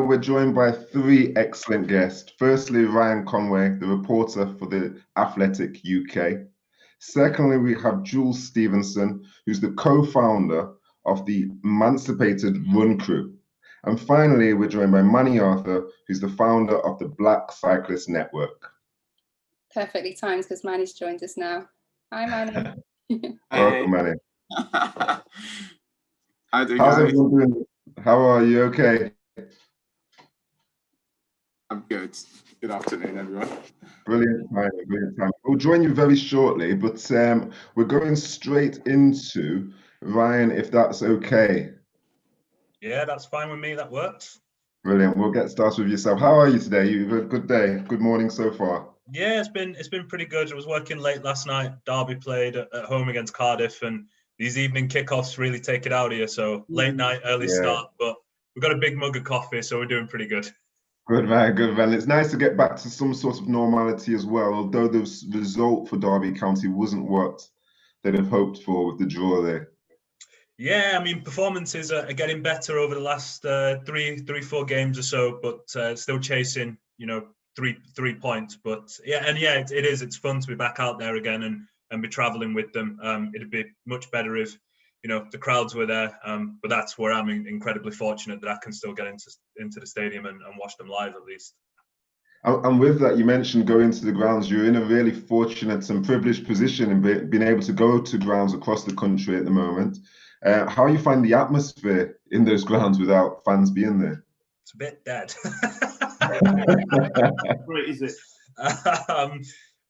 we're joined by three excellent guests. Firstly, Ryan Conway, the reporter for The Athletic UK. Secondly, we have Jules Stephenson, who's the co-founder of the Emancipated Run Crew. And finally, we're joined by Manny Arthur, who's the founder of the Black Cyclist Network. Perfectly timed because Manny's joined us now. Hi, Manny. Welcome, Manny. How's everyone doing? How are you? Okay. I'm good. Good afternoon, everyone. Brilliant time, brilliant time. We'll join you very shortly, but we're going straight into Ryan, if that's okay. Yeah, that's fine with me. That works. Brilliant. We'll get started with yourself. How are you today? You've had a good day, good morning so far. Yeah, it's been pretty good. I was working late last night. Derby played at home against Cardiff, and these evening kickoffs really take it out of you. So late night, early start, but we've got a big mug of coffee, so we're doing pretty good. Good man, good man. It's nice to get back to some sort of normality as well, although the result for Derby County wasn't what they'd have hoped for with the draw there. Yeah, I mean, performances are getting better over the last three, 4 games or so, but still chasing, three points. But it is. It's fun to be back out there again and be traveling with them. It'd be much better if, the crowds were there. But that's where I'm incredibly fortunate that I can still get into the stadium and watch them live at least. And with that, you mentioned going to the grounds. You're in a really fortunate and privileged position in being able to go to grounds across the country at the moment. How you find the atmosphere in those grounds without fans being there? It's a bit dead. Great, is it?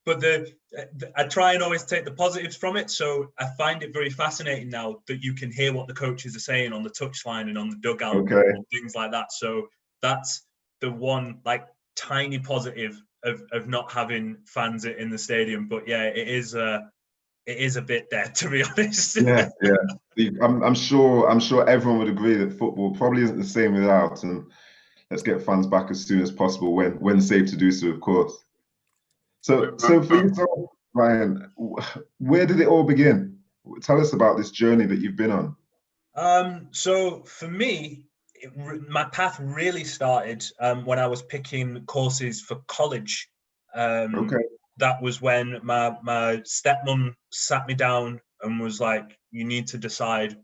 But I try and always take the positives from it. So I find it very fascinating now that you can hear what the coaches are saying on the touchline and on the dugout and things like that. So that's the one tiny positive of not having fans in the stadium. But yeah, it is a bit dead, to be honest. Yeah. I'm sure everyone would agree that football probably isn't the same without. And let's get fans back as soon as possible when safe to do so, of course. So for yourself, Ryan, where did it all begin? Tell us about this journey that you've been on. So for me, my path really started when I was picking courses for college. That was when my stepmom sat me down and was like, you need to decide,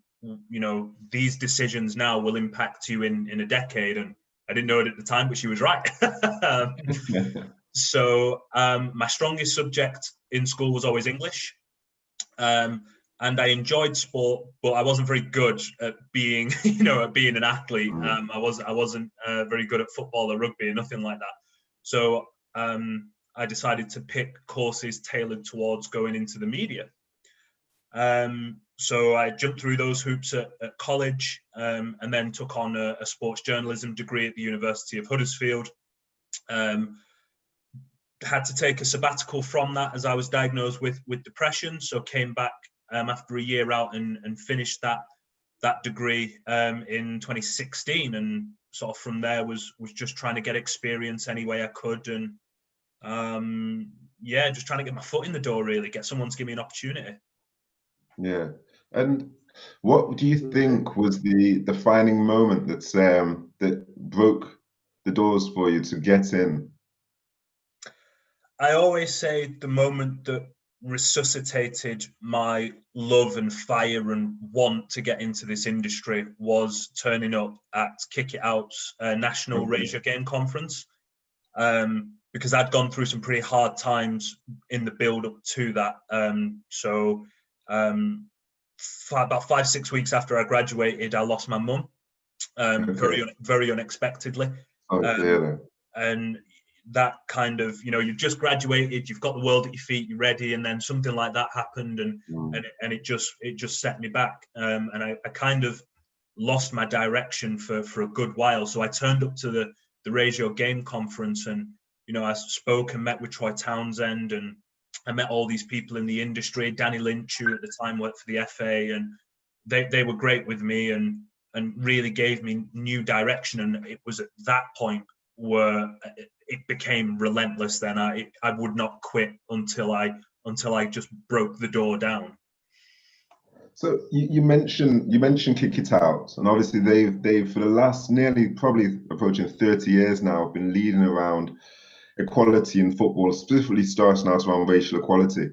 these decisions now will impact you in a decade. And I didn't know it at the time, but she was right. So my strongest subject in school was always English. And I enjoyed sport, but I wasn't very good at being, at being an athlete. I wasn't very good at football or rugby or nothing like that. So I decided to pick courses tailored towards going into the media. So I jumped through those hoops at college and then took on a sports journalism degree at the University of Huddersfield. Had to take a sabbatical from that as I was diagnosed with depression. So came back after a year out and finished that degree in 2016. And sort of from there was just trying to get experience any way I could. And just trying to get my foot in the door, really, get someone to give me an opportunity. Yeah. And what do you think was the defining moment that broke the doors for you to get in? I always say the moment that resuscitated my love and fire and want to get into this industry was turning up at Kick It Out's National Raise Your Game conference. Because I'd gone through some pretty hard times in the build up to that. About 5-6 weeks after I graduated, I lost my mum, very unexpectedly. And that kind of, you've just graduated, you've got the world at your feet, you're ready, and then something like that happened, and it just set me back. And I kind of lost my direction for a good while. So I turned up to the Raise Your Game conference, and I spoke and met with Troy Townsend, and I met all these people in the industry. Danny Lynch, who at the time worked for the FA, and they were great with me and really gave me new direction. And it was at that point where it became relentless. Then I would not quit until I just broke the door down. So you mentioned Kick It Out, and obviously they've for the last nearly probably approaching 30 years now been leading around equality in football, specifically starting out around racial equality.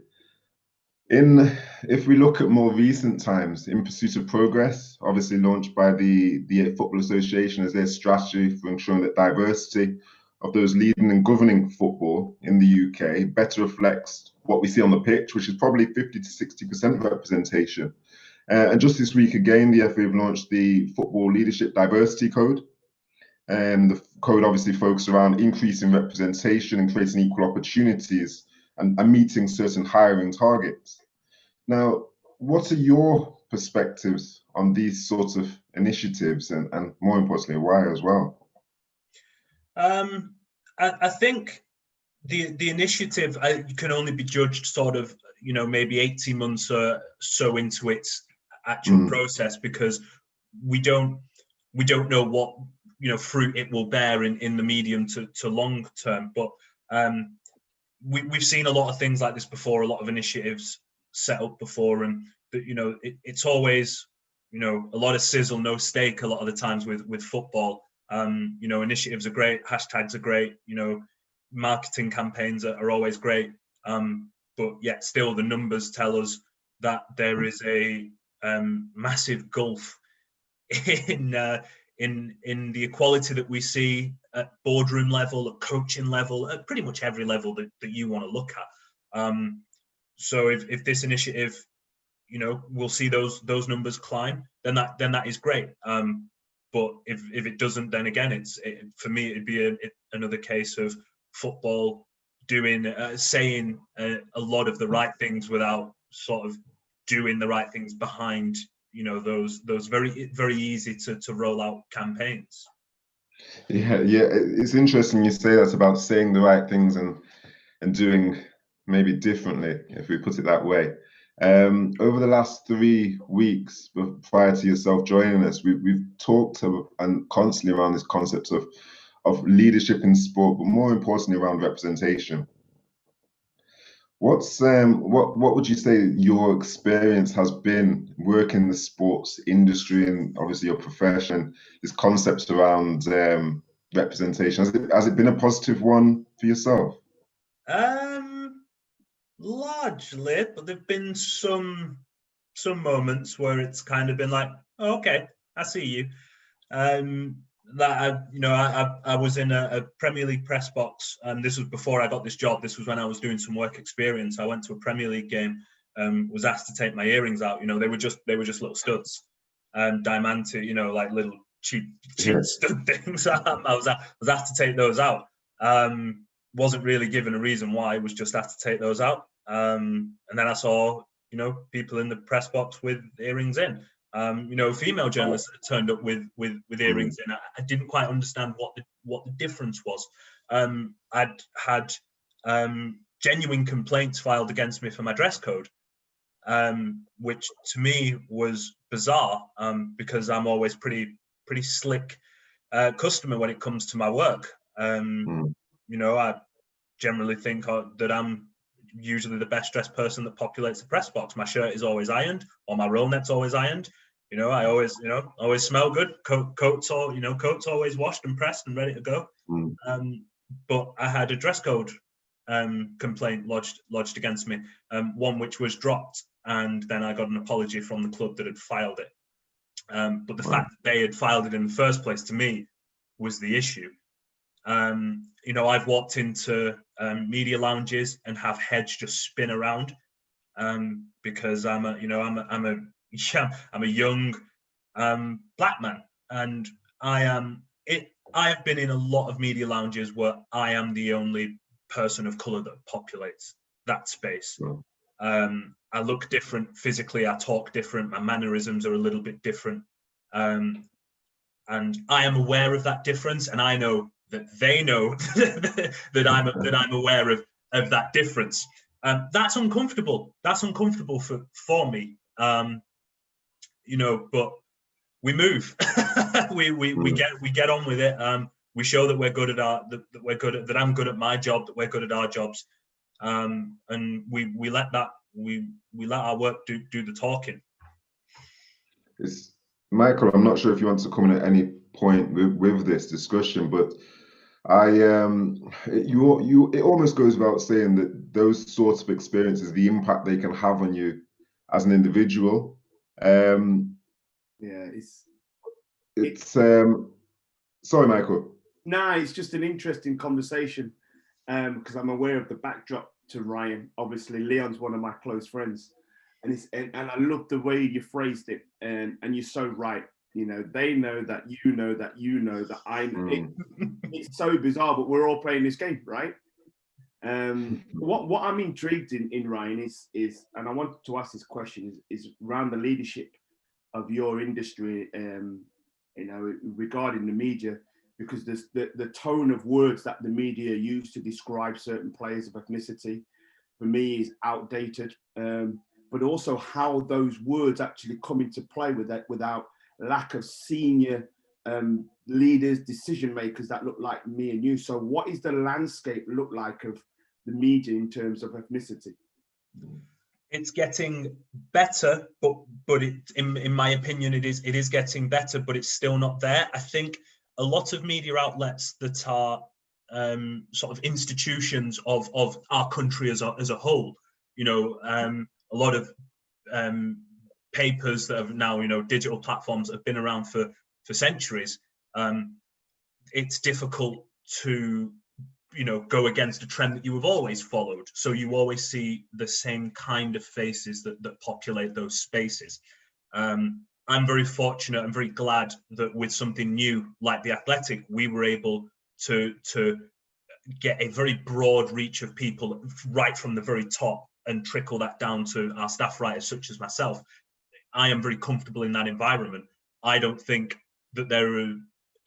If we look at more recent times, In Pursuit of Progress, obviously launched by the Football Association as their strategy for ensuring that diversity of those leading and governing football in the UK better reflects what we see on the pitch, which is probably 50 to 60% representation. And just this week again, the FA have launched the Football Leadership Diversity Code. And the code obviously focuses around increasing representation and creating equal opportunities and meeting certain hiring targets. Now, what are your perspectives on these sorts of initiatives, and more importantly, why as well? I think the initiative can only be judged sort of, maybe 18 months or so into its actual process, because we don't know what fruit it will bear in the medium to long term. But we've seen a lot of things like this before, a lot of initiatives set up before, and it's always a lot of sizzle, no steak a lot of the times with football. Initiatives are great, hashtags are great, marketing campaigns are always great, but yet still the numbers tell us that there is a massive gulf in the equality that we see at boardroom level, at coaching level, at pretty much every level that you want to look at. So if this initiative, we'll see those numbers climb, then that is great. But if it doesn't, then again, for me, it'd be another case of football saying a lot of the right things without sort of doing the right things behind those very, very easy to roll out campaigns. Yeah, it's interesting you say that about saying the right things and doing maybe differently, if we put it that way. Over the last 3 weeks prior to yourself joining us, we've talked and constantly around this concept of leadership in sport, but more importantly around representation. What would you say your experience has been working in the sports industry and obviously your profession, this concept around representation? Has it been a positive one for yourself? Largely, but there've been some moments where it's kind of been like, oh, okay, I see you. That I was in a Premier League press box, and this was before I got this job. This was when I was doing some work experience. I went to a Premier League game, was asked to take my earrings out. They were just little studs, diamante, like little cheap stud things. I was asked to take those out. Wasn't really given a reason why. Was just asked to take those out. And then I saw people in the press box with earrings in. Female journalists that turned up with earrings in. I didn't quite understand what the difference was. I'd had genuine complaints filed against me for my dress code, which to me was bizarre, because I'm always pretty slick customer when it comes to my work. I generally think that I'm usually the best dressed person that populates the press box. My shirt is always ironed, or my roll net's always ironed. I always smell good. Coats always washed and pressed and ready to go. But I had a dress code complaint lodged against me, one which was dropped, and then I got an apology from the club that had filed it. But the fact that they had filed it in the first place, to me, was the issue. I've walked into media lounges and have heads just spin around, because I'm a young black man, and I have been in a lot of media lounges where I am the only person of color that populates that space. I look different physically, I talk different, my mannerisms are a little bit different, and I am aware of that difference, and I know that they know that I'm aware of that difference. That's uncomfortable. That's uncomfortable for me. But we move. we get on with it. We show that we're good at that I'm good at my job, that we're good at our jobs, and we let our work do the talking. It's Michael. I'm not sure if you want to come in at any point with this discussion, but it almost goes without saying that those sorts of experiences, the impact they can have on you as an individual. Yeah, sorry, Michael. Nah, it's just an interesting conversation because I'm aware of the backdrop to Ryan. Obviously, Leon's one of my close friends, and I love the way you phrased it, and you're so right. You know, they know that you know that you know that I know. It's so bizarre, but we're all playing this game, right? What I'm intrigued in Ryan is, and I wanted to ask this question is around the leadership of your industry, you know, regarding the media, because there's the tone of words that the media use to describe certain players of ethnicity, for me, is outdated. But also how those words actually come into play with that, without lack of senior leaders, decision makers that look like me and you. So what is the landscape look like of the media in terms of ethnicity? It's getting better, but in my opinion, it is getting better, but it's still not there. I think a lot of media outlets that are sort of institutions of our country as a whole, you know, a lot of papers that have now, you know, digital platforms that have been around for centuries. It's difficult to, you know, go against a trend that you have always followed. So you always see the same kind of faces that populate those spaces. I'm very fortunate and very glad that with something new like The Athletic, we were able to get a very broad reach of people right from the very top and trickle that down to our staff writers such as myself. I am very comfortable in that environment. I don't think that there are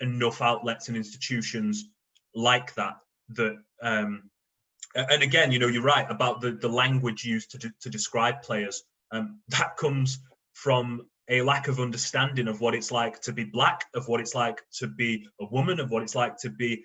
enough outlets and institutions like that. And again, you know, you're right about the language used to describe players. That comes from a lack of understanding of what it's like to be black, of what it's like to be a woman, of what it's like to be,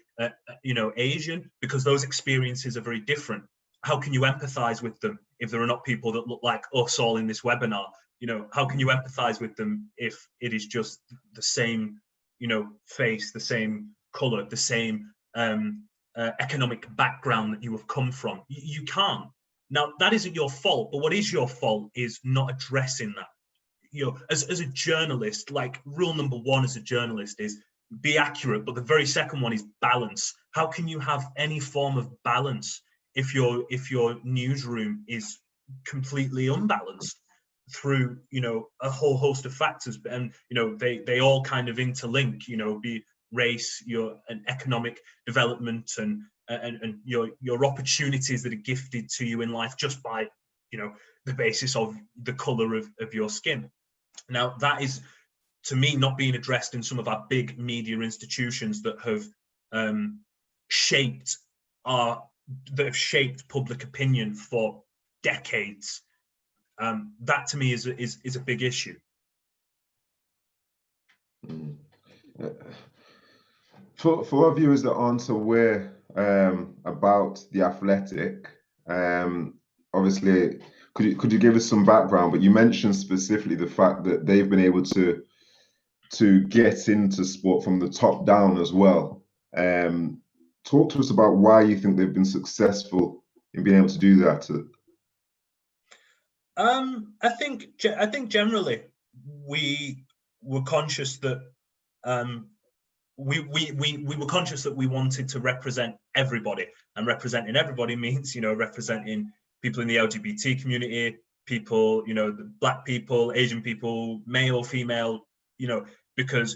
you know, Asian, because those experiences are very different. How can you empathize with them if there are not people that look like us all in this webinar? You know, how can you empathize with them if it is just the same, you know, face, the same color, the same economic background that you have come from? You can't. Now, that isn't your fault, but what is your fault is not addressing that. You know, as a journalist, like rule number one as a journalist is be accurate, but the very second one is balance. How can you have any form of balance if your newsroom is completely unbalanced through, you know, a whole host of factors? And, you know, they all kind of interlink, you know, be race, and economic development and your opportunities that are gifted to you in life just by, you know, the basis of the color of your skin. Now, that is, to me, not being addressed in some of our big media institutions that have shaped public opinion for decades. That to me is a big issue. For our viewers that aren't aware about The Athletic, obviously, could you give us some background? But you mentioned specifically the fact that they've been able to get into sport from the top down as well. Talk to us about why you think they've been successful in being able to do that. I think generally we were conscious that we were conscious that we wanted to represent everybody, and representing everybody means, you know, representing people in the LGBT community, people, you know, the Black people, Asian people, male, female, you know, because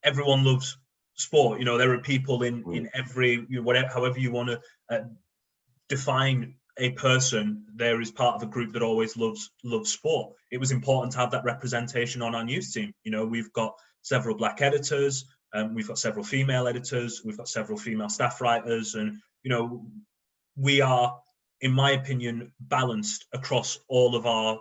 everyone loves sport. You know, there are people in every, you know, whatever, however you want to define a person, there is part of a group that always loves sport. It was important to have that representation on our news team. You know, we've got several Black editors, we've got several female editors, we've got several female staff writers, and, you know, we are, in my opinion, balanced across all of our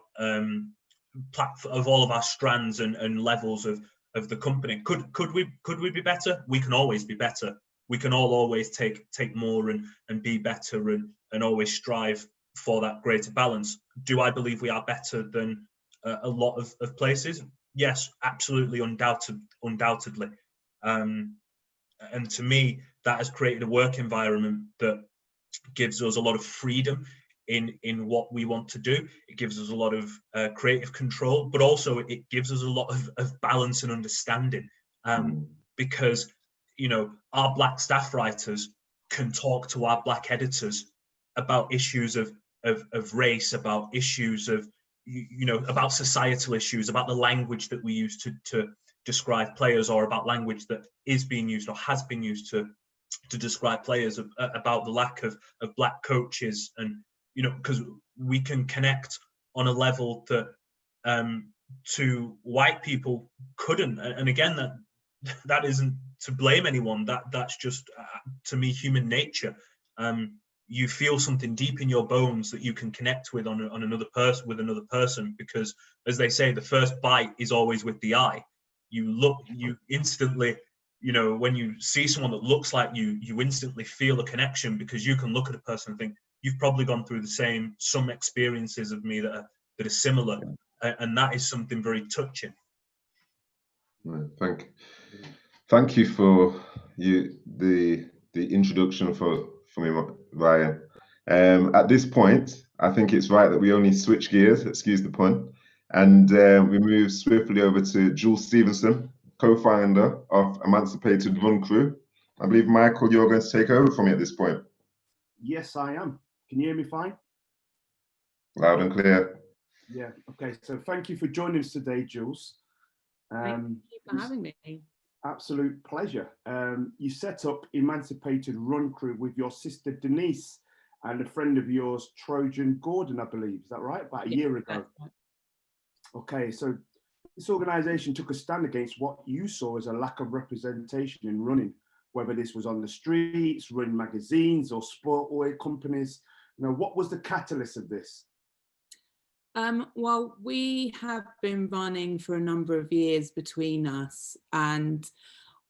all of our strands and levels of the company. Could we be better? We can always be better. We can all always take more and be better and always strive for that greater balance. Do I believe we are better than a lot of places? Yes, absolutely, undoubtedly. And to me, that has created a work environment that gives us a lot of freedom in what we want to do. It gives us a lot of creative control, but also it gives us a lot of balance and understanding, because, you know, our Black staff writers can talk to our Black editors about issues of race, about issues of, you know, about societal issues, about the language that we use to describe players, or about language that is being used or has been used to describe players, about the lack of Black coaches. And, you know, because we can connect on a level that to white people couldn't. And again, that isn't to blame anyone. That's just to me human nature. You feel something deep in your bones that you can connect with on another person, because, as they say, the first bite is always with the eye. You instantly, you know, when you see someone that looks like you instantly feel a connection, because you can look at a person and think, you've probably gone through some experiences of me that are similar, and that is something very touching. Thank you for the introduction for me, Ryan. At this point, I think it's right that we only switch gears, excuse the pun, and we move swiftly over to Jules Stephenson, co-founder of Emancipated Run Crew. I believe, Michael, you're going to take over from me at this point. Yes, I am. Can you hear me fine? Loud and clear. Yeah, okay. So thank you for joining us today, Jules. Thank you for having me. Absolute pleasure. You set up Emancipated Run Crew with your sister Denise and a friend of yours, Trojan Gordon, I believe. Is that right? About a year ago. Right. Okay, so this organisation took a stand against what you saw as a lack of representation in running, whether this was on the streets, running magazines, or sport oil companies. You know, what was the catalyst of this? Well, we have been running for a number of years between us, and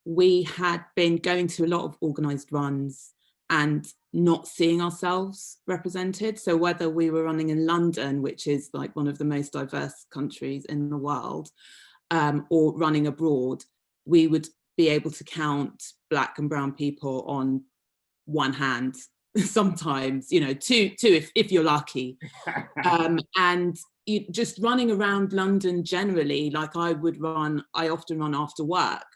we had been going to a lot of organised runs and not seeing ourselves represented. So whether we were running in London, which is like one of the most diverse countries in the world, or running abroad, we would be able to count Black and brown people on one hand. Sometimes, you know, two if you're lucky. And just running around London generally, like I often run after work,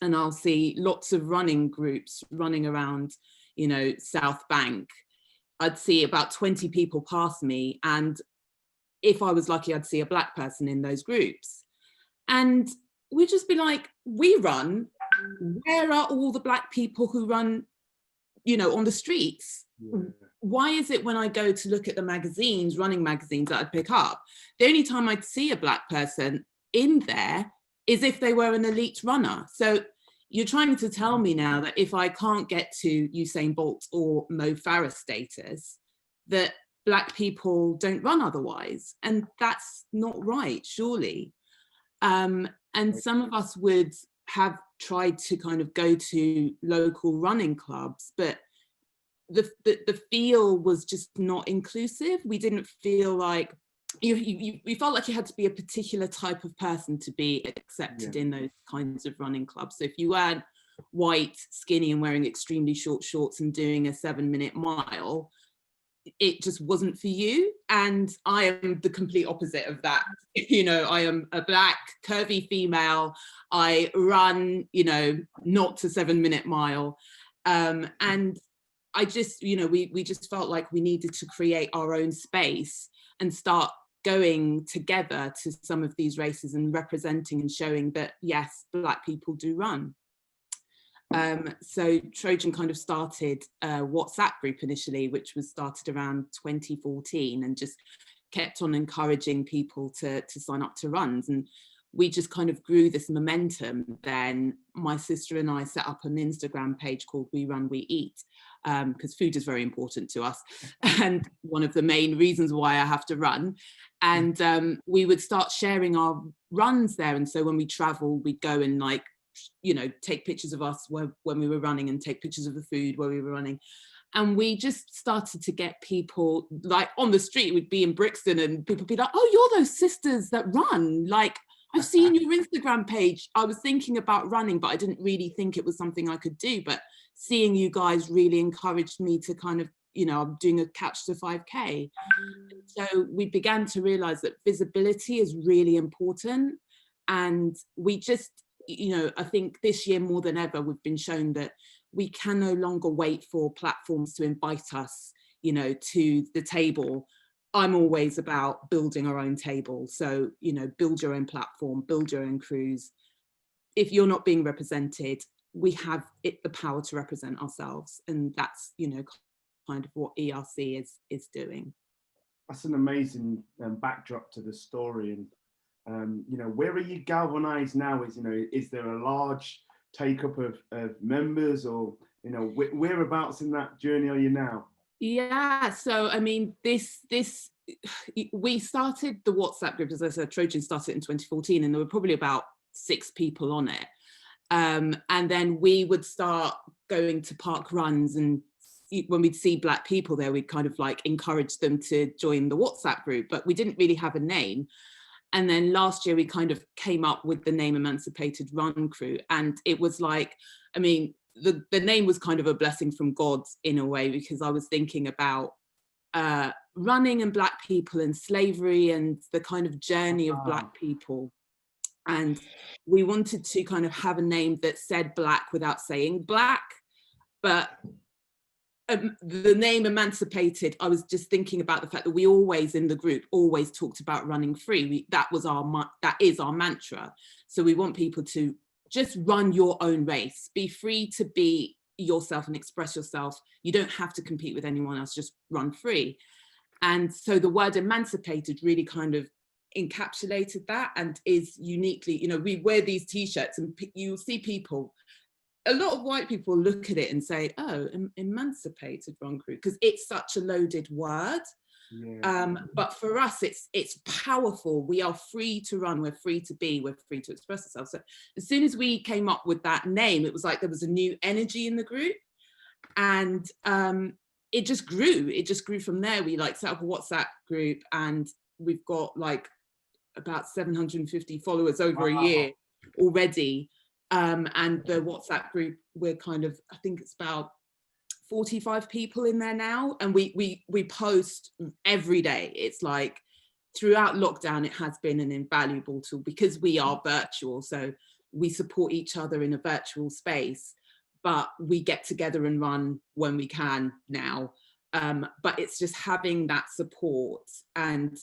and I'll see lots of running groups running around, you know, South Bank. I'd see about 20 people pass me, and if I was lucky, I'd see a Black person in those groups. And we'd just be like, we run, where are all the Black people who run, you know, on the streets? Yeah. Why is it when I go to look at the magazines, running magazines that I'd pick up, the only time I'd see a Black person in there is if they were an elite runner? So you're trying to tell me now that if I can't get to Usain Bolt or Mo Farah status, that Black people don't run otherwise. And that's not right, surely. And some of us would have tried to kind of go to local running clubs, but the feel was just not inclusive. We didn't feel like, we felt like you had to be a particular type of person to be accepted in those kinds of running clubs. So if you weren't white, skinny, and wearing extremely short shorts and doing a 7-minute mile, it just wasn't for you. And I am the complete opposite of that. You know, I am a Black, curvy female. I run, you know, not to 7-minute mile. And I just, you know, we just felt like we needed to create our own space and start going together to some of these races and representing and showing that, yes, Black people do run. So Trojan kind of started a WhatsApp group initially, which was started around 2014, and just kept on encouraging people to sign up to runs. And we just kind of grew this momentum. Then my sister and I set up an Instagram page called We Run, We Eat, because food is very important to us, and one of the main reasons why I have to run. And we would start sharing our runs there. And so when we travel, we'd go and, like, you know, take pictures of us when we were running, and take pictures of the food where we were running. And we just started to get people, like, on the street, we'd be in Brixton and people would be like, oh, you're those sisters that run. Like, I've seen your Instagram page. I was thinking about running, but I didn't really think it was something I could do. But seeing you guys really encouraged me to kind of, you know, I'm doing a Catch to 5K. So we began to realize that visibility is really important. And we just, you know, I think this year more than ever, we've been shown that we can no longer wait for platforms to invite us, you know, to the table. I'm always about building our own table. So, you know, build your own platform, build your own crews. If you're not being represented, we have the power to represent ourselves. And that's, you know, kind of what ERC is doing. That's an amazing backdrop to the story. And, you know, where are you galvanized now? Is there a large take up of members, or, you know, whereabouts in that journey are you now? Yeah, so I mean, we started the WhatsApp group, as I said, Trojan started in 2014, and there were probably about 6 people on it. And then we would start going to park runs, and when we'd see Black people there, we'd kind of like encourage them to join the WhatsApp group, but we didn't really have a name. And then last year we kind of came up with the name Emancipated Run Crew, and it was like, I mean, the name was kind of a blessing from God in a way, because I was thinking about running and Black people and slavery and the kind of journey of Black people. And we wanted to kind of have a name that said Black without saying Black, but the name Emancipated, I was just thinking about the fact that we always in the group always talked about running free. That is our mantra. So we want people to just run your own race, be free to be yourself and express yourself. You don't have to compete with anyone else, just run free. And so the word emancipated really kind of encapsulated that, and is uniquely, you know, we wear these t-shirts and you'll see people, a lot of white people look at it and say, oh, Emancipated Run Crew, because it's such a loaded word. Yeah. But for us, it's powerful. We are free to run, we're free to be, we're free to express ourselves. So as soon as we came up with that name, it was like there was a new energy in the group, and it just grew from there. We like set up a WhatsApp group, and we've got like about 750 followers over a year already. And the WhatsApp group, we're kind of, I think it's about 45 people in there now, and we post every day. It's like throughout lockdown, it has been an invaluable tool because we are virtual, so we support each other in a virtual space, but we get together and run when we can now. But it's just having that support and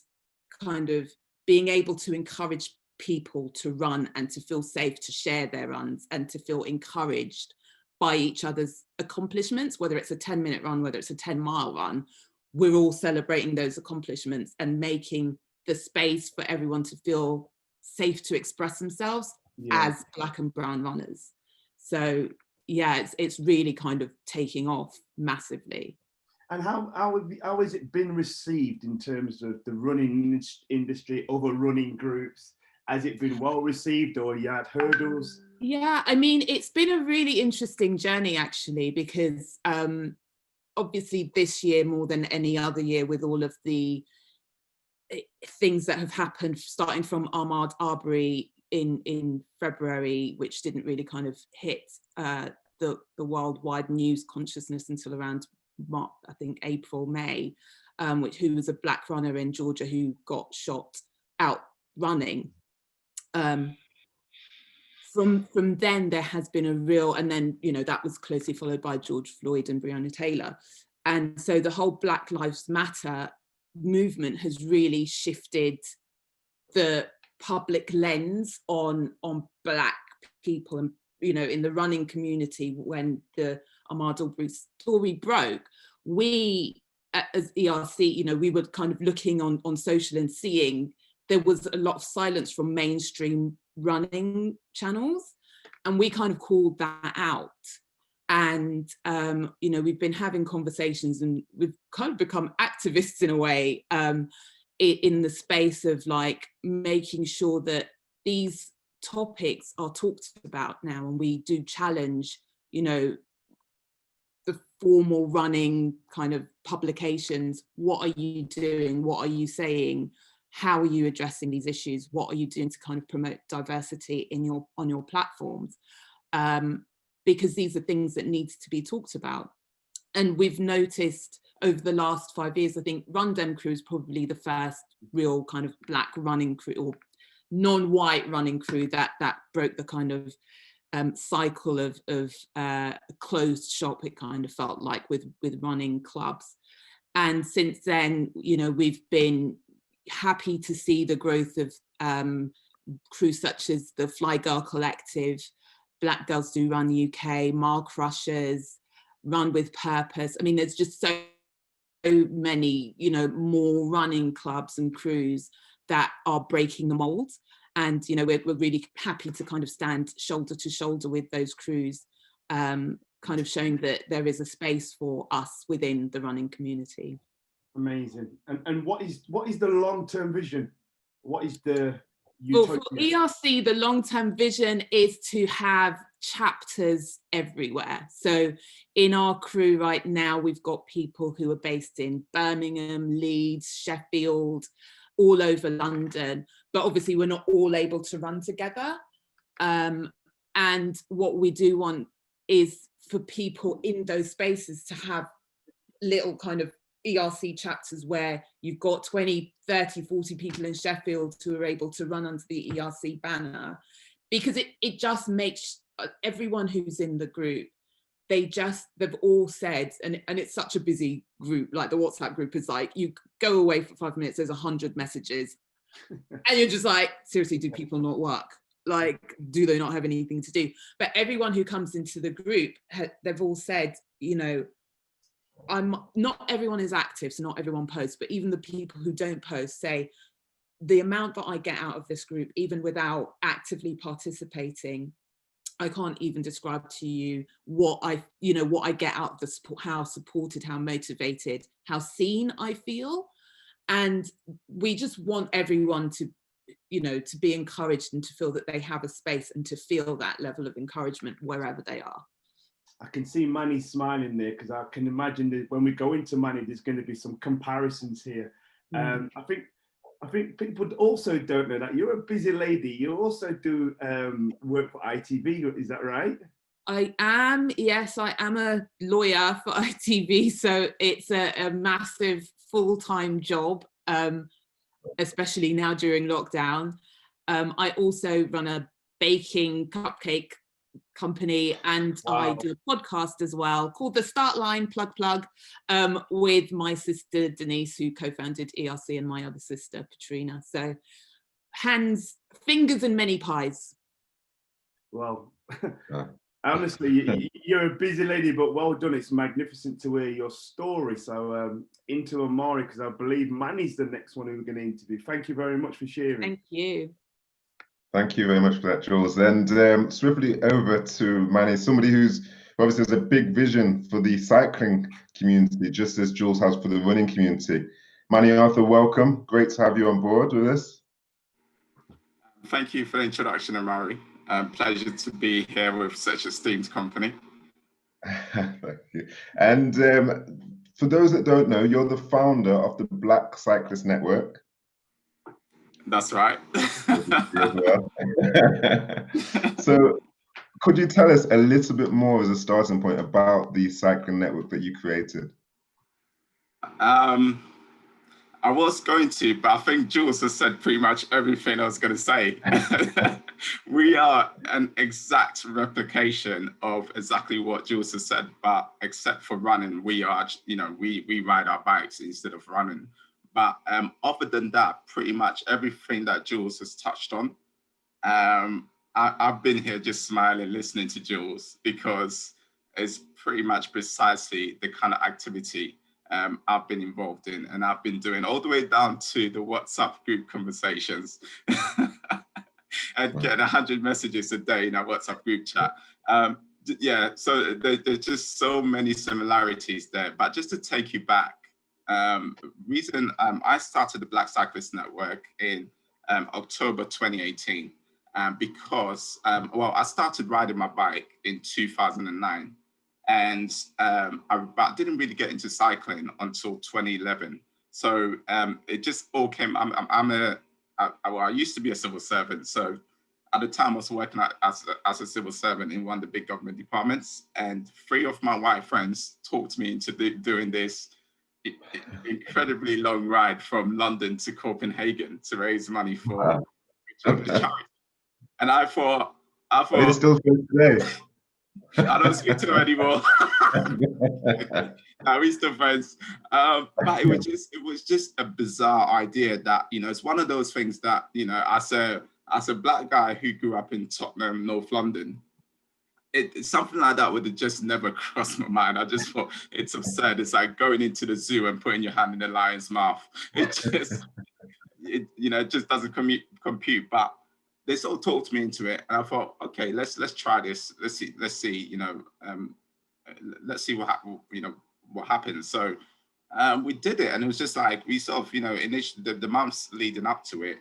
kind of being able to encourage people to run and to feel safe to share their runs and to feel encouraged by each other's accomplishments, whether it's a 10-minute run, whether it's a 10-mile run. We're all celebrating those accomplishments and making the space for everyone to feel safe to express themselves as Black and brown runners. So yeah, it's really kind of taking off massively. And how has it been received in terms of the running industry, other running groups? Has it been well received, or you had hurdles? Yeah, I mean, it's been a really interesting journey actually, because obviously this year more than any other year, with all of the things that have happened, starting from Ahmaud Arbery in February, which didn't really kind of hit the worldwide news consciousness until around March, I think April, May, who was a Black runner in Georgia who got shot out running. From then there has been a real, and then, you know, that was closely followed by George Floyd and Breonna Taylor. And so the whole Black Lives Matter movement has really shifted the public lens on Black people. And, you know, in the running community, when the Ahmaud Arbery story broke, we as ERC, you know, we were kind of looking on social and seeing there was a lot of silence from mainstream running channels, and we kind of called that out. And you know, we've been having conversations, and we've kind of become activists in a way, in the space of like making sure that these topics are talked about now, and we do challenge, you know, the formal running kind of publications. What are you doing? What are you saying? how are you addressing these issues? What are you doing to kind of promote diversity on your platforms? Because these are things that needs to be talked about. And we've noticed over the last 5 years, I think Run Dem Crew is probably the first real kind of black running crew or non-white running crew that broke the kind of cycle of closed shop, it kind of felt like, with running clubs. And since then, you know, we've been happy to see the growth of crews such as the Fly Girl Collective, Black Girls Do Run UK, Mile Crushers, Run with Purpose. I mean, there's just so many, you know, more running clubs and crews that are breaking the mold. And, you know, we're really happy to kind of stand shoulder to shoulder with those crews, kind of showing that there is a space for us within the running community. Amazing. And what is the long-term vision? What is the Well, for ERC, the long-term vision is to have chapters everywhere. So in our crew right now, we've got people who are based in Birmingham, Leeds, Sheffield, all over London, but obviously we're not all able to run together. And what we do want is for people in those spaces to have little kind of ERC chapters where you've got 20, 30, 40 people in Sheffield who are able to run under the ERC banner, because it just makes everyone who's in the group, they've all said, and it's such a busy group, like the WhatsApp group is like, you go away for 5 minutes, there's 100 messages and you're just like, seriously, do people not work? Like, do they not have anything to do? But everyone who comes into the group, they've all said, you know, not everyone is active, so not everyone posts, but even the people who don't post say, the amount that I get out of this group, even without actively participating, I can't even describe to you what I get out of the support, how supported, how motivated, how seen I feel. And we just want everyone to, you know, to be encouraged and to feel that they have a space and to feel that level of encouragement wherever they are. I can see Manny smiling there, because I can imagine that when we go into Manny, there's going to be some comparisons here. I think people also don't know that you're a busy lady. You also do work for ITV, is that right? I am, yes, I am a lawyer for ITV, so it's a massive full-time job, especially now during lockdown. I also run a baking cupcake company, and wow, I do a podcast as well called The Start Line Plug with my sister Denise, who co-founded ERC, and my other sister Patrina. So fingers and many pies. Well, honestly, you're a busy lady, but well done. It's magnificent to hear your story. So into Omari, because I believe Manny's the next one who we're going to interview. Thank you very much for sharing. Thank you. Thank you very much for that, Jules. And swiftly over to Manny, somebody who's obviously has a big vision for the cycling community, just as Jules has for the running community. Manny Arthur, welcome. Great to have you on board with us. Thank you for the introduction, Omari. Pleasure to be here with such esteemed company. Thank you. And for those that don't know, you're the founder of the Black Cyclist Network. That's right. So could you tell us a little bit more as a starting point about the cycling network that you created? I was going to, but I think Jules has said pretty much everything I was going to say. We are an exact replication of exactly what Jules has said, but except for running, we are, you know, we ride our bikes instead of running. But other than that, pretty much everything that Jules has touched on, I've been here just smiling, listening to Jules, because it's pretty much precisely the kind of activity I've been involved in, and I've been doing all the way down to the WhatsApp group conversations and getting 100 messages a day in our WhatsApp group chat. Yeah, so there's just so many similarities there. But just to take you back, I started the Black Cyclist Network in October 2018 because, well, I started riding my bike in 2009. And I didn't really get into cycling until 2011. So it just all came. I used to be a civil servant, so at the time I was working as a civil servant in one of the big government departments, and 3 of my white friends talked me into doing this incredibly long ride from London to Copenhagen to raise money for the charity. And I thought, Are you still friends today? I don't speak to them anymore. We still friends. But it was just a bizarre idea that, you know, it's one of those things that, you know, as a black guy who grew up in Tottenham, North London, something like that would have just never crossed my mind. I just thought it's absurd. It's like going into the zoo and putting your hand in the lion's mouth. It just doesn't compute. But they sort of talked me into it, and I thought, okay, let's try this. Let's see, you know, let's see what happens. So we did it, and it was just like we sort of, you know, initially the months leading up to it,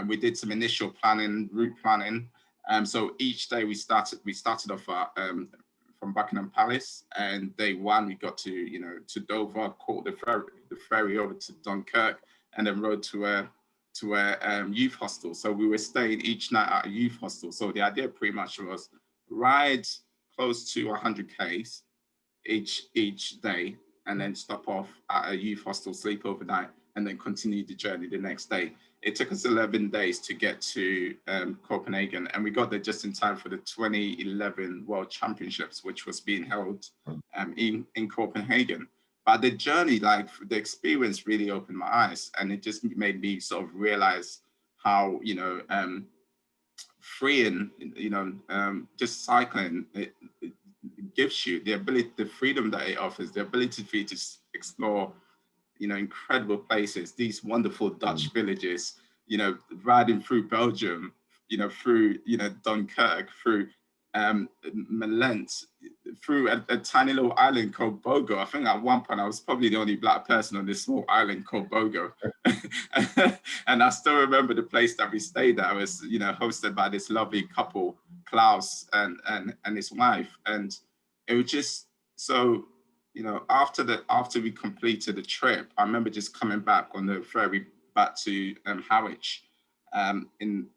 we did some initial planning, route planning. So each day we started off from Buckingham Palace, and day 1 we got to Dover, caught the ferry over to Dunkirk, and then rode to a youth hostel. So we were staying each night at a youth hostel. So the idea pretty much was ride close to 100 Ks each day, and then stop off at a youth hostel, sleep overnight, and then continue the journey the next day. It took us 11 days to get to Copenhagen, and we got there just in time for the 2011 World Championships, which was being held in Copenhagen. But the journey, like the experience, really opened my eyes, and it just made me sort of realize how, you know, freeing, you know, just cycling, it gives you the ability, the freedom that it offers, the ability for you to explore, you know, incredible places, these wonderful Dutch villages, you know, riding through Belgium, you know, through, you know, Dunkirk, through Malent, through a tiny little island called Bogo. I think at one point I was probably the only black person on this small island called Bogo. And I still remember the place that we stayed at. I was, you know, hosted by this lovely couple, Klaus and his wife. And it was just so, you know, after we completed the trip, I remember just coming back on the ferry back to Harwich, in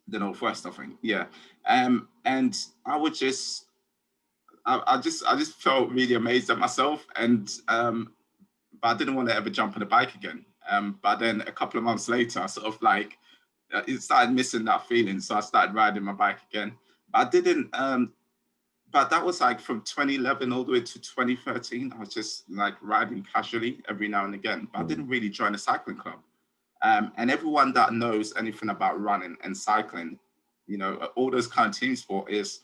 the Northwest, I think. Yeah. And I would just, I just felt really amazed at myself, and but I didn't want to ever jump on a bike again. But then a couple of months later, I sort of like it started missing that feeling, so I started riding my bike again. But I didn't. But that was like from 2011 all the way to 2013. I was just like riding casually every now and again, but I didn't really join a cycling club. And everyone that knows anything about running and cycling, you know, all those kind of team sport is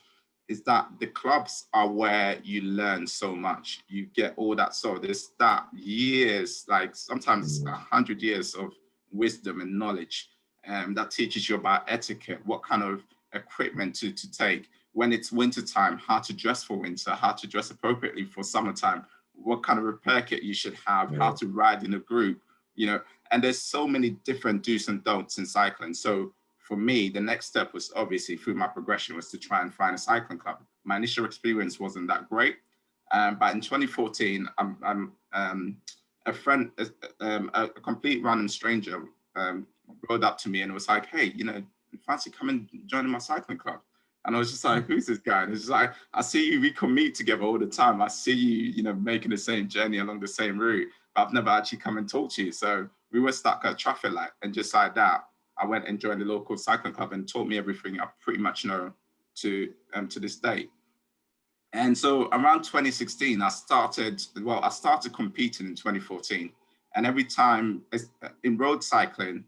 that the clubs are where you learn so much. You get all that sort of that years, like sometimes 100 years of wisdom and knowledge that teaches you about etiquette, what kind of equipment to take, when it's winter time, how to dress for winter, how to dress appropriately for summertime, what kind of repair kit you should have, how to ride in a group, you know, and there's so many different do's and don'ts in cycling. So for me, the next step was obviously through my progression was to try and find a cycling club. My initial experience wasn't that great. But in 2014, a friend, a complete random stranger rode up to me and was like, hey, you know, fancy coming joining my cycling club? And I was just like, who's this guy? And it's just like, I see you, we commute together all the time. I see you, you know, making the same journey along the same route, but I've never actually come and talked to you. So we were stuck at a traffic light, and just like that, I went and joined the local cycling club and taught me everything I pretty much know to this day. And so around 2016, I started competing in 2014. And every time in road cycling,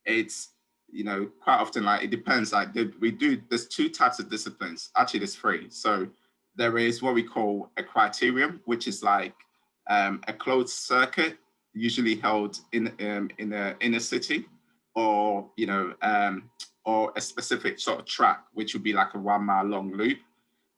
it's, you know, quite often, like, it depends, like there's 2 types of disciplines. Actually, there's 3. So there is what we call a criterium, which is like a closed circuit, usually held in a city, or, you know, or a specific sort of track, which would be like a 1 mile long loop.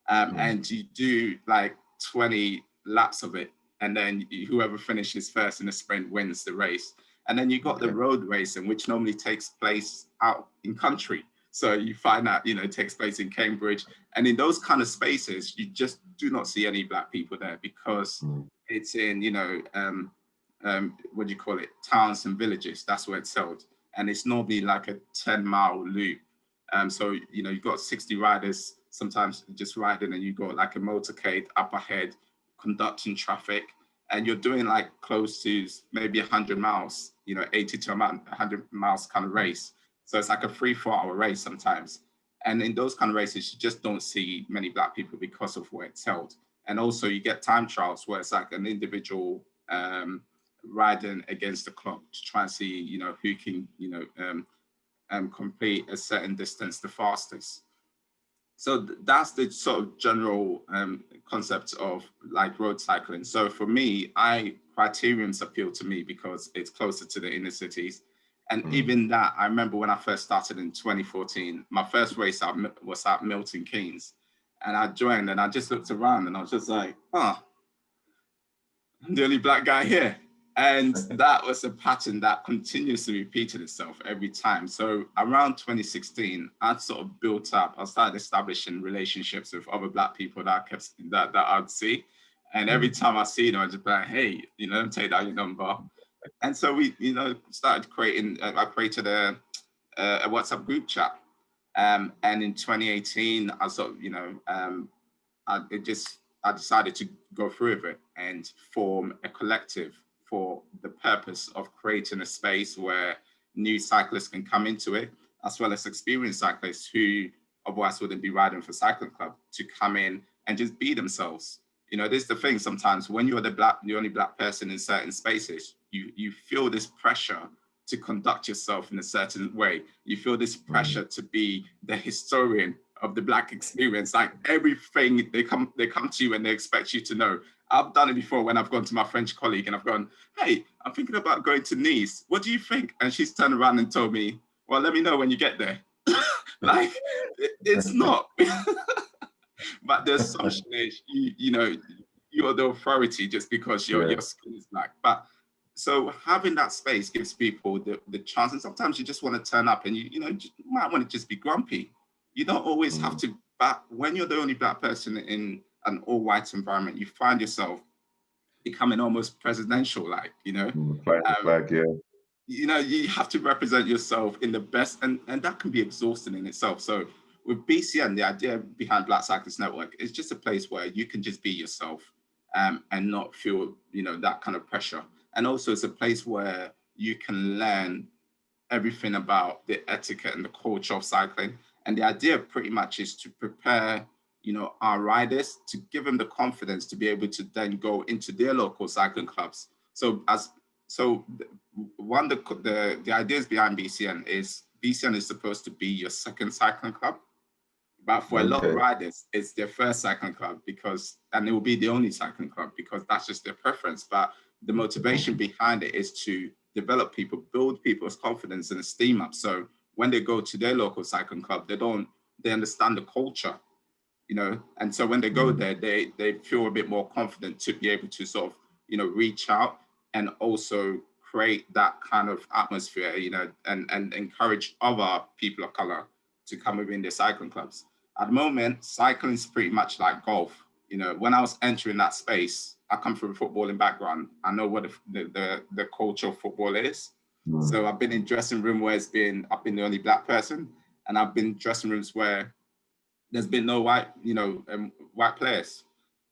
And you do like 20 laps of it. And then whoever finishes first in the sprint wins the race. And then you got the road racing, which normally takes place out in country. So you find that, you know, it takes place in Cambridge. And in those kind of spaces, you just do not see any black people there, because it's in, you know, what do you call it? Towns and villages. That's where it's held. And it's normally like a 10-mile loop. So, you know, you've got 60 riders sometimes just riding, and you've got like a motorcade up ahead conducting traffic, and you're doing like close to maybe 100 miles, you know, 80 to 100 miles kind of race. So it's like a 3-4 hour race sometimes. And in those kind of races, you just don't see many Black people because of where it's held. And also you get time trials where it's like an individual riding against the clock to try and see, you know, who can, you know, complete a certain distance the fastest. So that's the sort of general concept of like road cycling. So for me, criteriums appeal to me because it's closer to the inner cities. And even that, I remember when I first started in 2014, my first race was at Milton Keynes. And I joined and I just looked around and I was just like, oh, I'm the only Black guy here. And that was a pattern that continuously repeated itself every time. So around 2016, I sort of built up, I started establishing relationships with other Black people that I'd see. And every time I see them, I just be like, hey, you know, take down your number. And so we, you know, started creating, I created a WhatsApp group chat. And in 2018, I sort of, you know, I decided to go through with it and form a collective for the purpose of creating a space where new cyclists can come into it, as well as experienced cyclists who otherwise wouldn't be riding for Cycling Club to come in and just be themselves. You know, this is the thing sometimes when you're the only Black person in certain spaces, you feel this pressure to conduct yourself in a certain way. You feel this pressure to be the historian of the Black experience, like everything they come to you and they expect you to know. I've done it before when I've gone to my French colleague and I've gone, hey, I'm thinking about going to Nice. What do you think? And she's turned around and told me, well, let me know when you get there. Like, it's not. But the assumption is, you know, you're the authority just because your skin is Black. But so having that space gives people the chance. And sometimes you just want to turn up and you might want to just be grumpy. You don't always have to, but when you're the only Black person in an all-white environment, you find yourself becoming almost presidential, like, you know. Flag, yeah. You know, you have to represent yourself in the best, and that can be exhausting in itself. So with BCN, the idea behind Black Cyclist Network is just a place where you can just be yourself and not feel, you know, that kind of pressure. And also it's a place where you can learn everything about the etiquette and the culture of cycling. And the idea pretty much is to prepare, you know, our riders to give them the confidence to be able to then go into their local cycling clubs. So one of the ideas behind BCN is supposed to be your second cycling club. But for a lot of riders, it's their first cycling club and it will be the only cycling club because that's just their preference. But the motivation behind it is to develop people, build people's confidence and esteem up. So when they go to their local cycling club, they understand the culture, you know, and so when they go there, they feel a bit more confident to be able to sort of, you know, reach out and also create that kind of atmosphere, you know, and encourage other people of color to come within their cycling clubs. At the moment, cycling is pretty much like golf. You know, when I was entering that space, I come from a footballing background. I know what the culture of football is. So I've been in dressing room where I've been the only Black person, and I've been in dressing rooms where there's been no white players.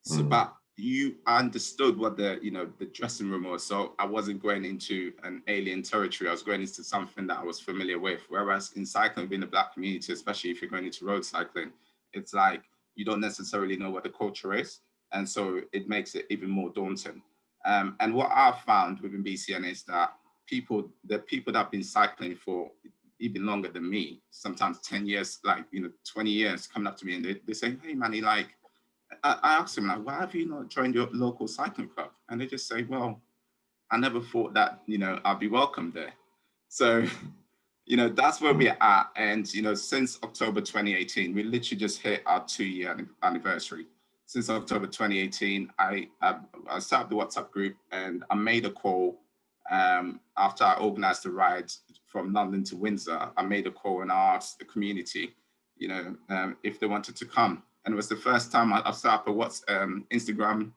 So, but you understood what the dressing room was. So I wasn't going into an alien territory. I was going into something that I was familiar with. Whereas in cycling, being the Black community, especially if you're going into road cycling, it's like you don't necessarily know what the culture is. And so it makes it even more daunting. And what I've found within BCN is that the people that have been cycling for even longer than me, sometimes 10 years, 20 years, coming up to me and they say, hey, Manny, like, I asked them, like, why have you not joined your local cycling club? And they just say, well, I never thought that, I'd be welcome there. So, that's where we're at. And, since October 2018, we literally just hit our 2-year anniversary. Since October 2018, I set up the WhatsApp group and I made a call after I organized the ride from London to Windsor. I made a call and I asked the community, if they wanted to come. And it was the first time I set up a Instagram